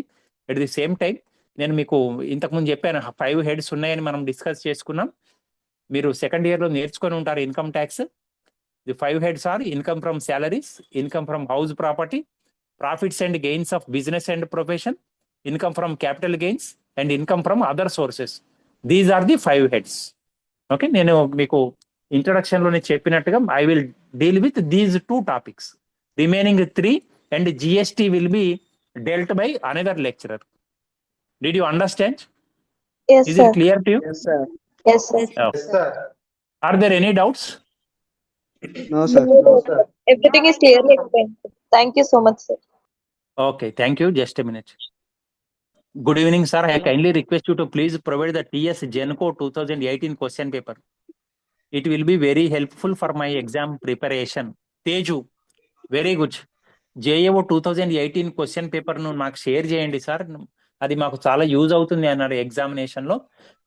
ఎట్ ది సేమ్ టైం నేను మీకు ఇంతకుముందు చెప్పాను 5 హెడ్స్ ఉన్నాయని మనం డిస్కస్ చేసుకున్నాం. మీరు సెకండ్ ఇయర్ లో నేర్చుకొని ఉంటారు income tax. The 5 heads are income from salaries, income from house property, profits and gains of business and profession, income from capital gains and income from other sources. These are the 5 heads. Okay, నేను మీకు introduction లోనే చెప్పినట్టుగా I will deal with these 2 topics. Remaining 3 and GST will be dealt by another lecturer. Did you understand? Yes, Is sir. it clear to you? Yes, sir. Yes, sir. Okay. Are there any doubts? No, sir. No, sir. Everything is clearly explained. Thank you so much, sir. Okay, thank you. Just a minute. Good evening, sir. I kindly request you to please provide the TS Genco 2018 question paper. It will be very helpful for my exam preparation. Teju, very good. JAO 2018 question paper ను మాకు share చేయండి sir, అది మాకు చాలా use అవుతుంది అన్నారు examination లో.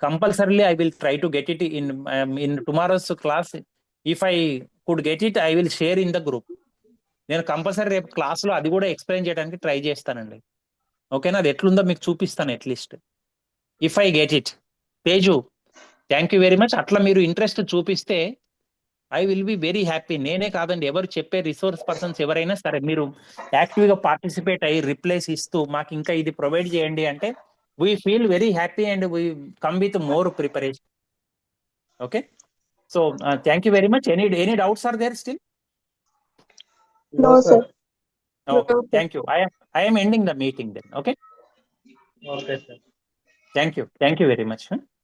Compulsorily I will try to get it in tomorrow's class. If I could get it I will share in the group. నేను కంపల్సరీ రేపు క్లాస్ లో అది కూడా ఎక్స్ప్లెయిన్ చేయడానికి ట్రై చేస్తానండి. ఓకేనా, అది ఎట్లుందో మీకు చూపిస్తాను at least if I get it. Teju, thank you very much. అట్లా మీరు ఇంట్రెస్ట్ చూపిస్తే I will be very happy. నేనే కాదండి, ఎవరు చెప్పే రిసోర్స్ పర్సన్స్ ఎవరైనా సరే మీరు యాక్టివ్ గా పార్టిసిపేట్ అయ్యి రిప్లైస్ ఇస్తూ మాకు ఇంకా ఇది ప్రొవైడ్ చేయండి అంటే we feel very happy and we come with more preparation. Okay, so thank you very much. Any doubts are there still? No, sir. Okay, thank you. I am ending the meeting then. Okay. Okay, sir. Thank you very much.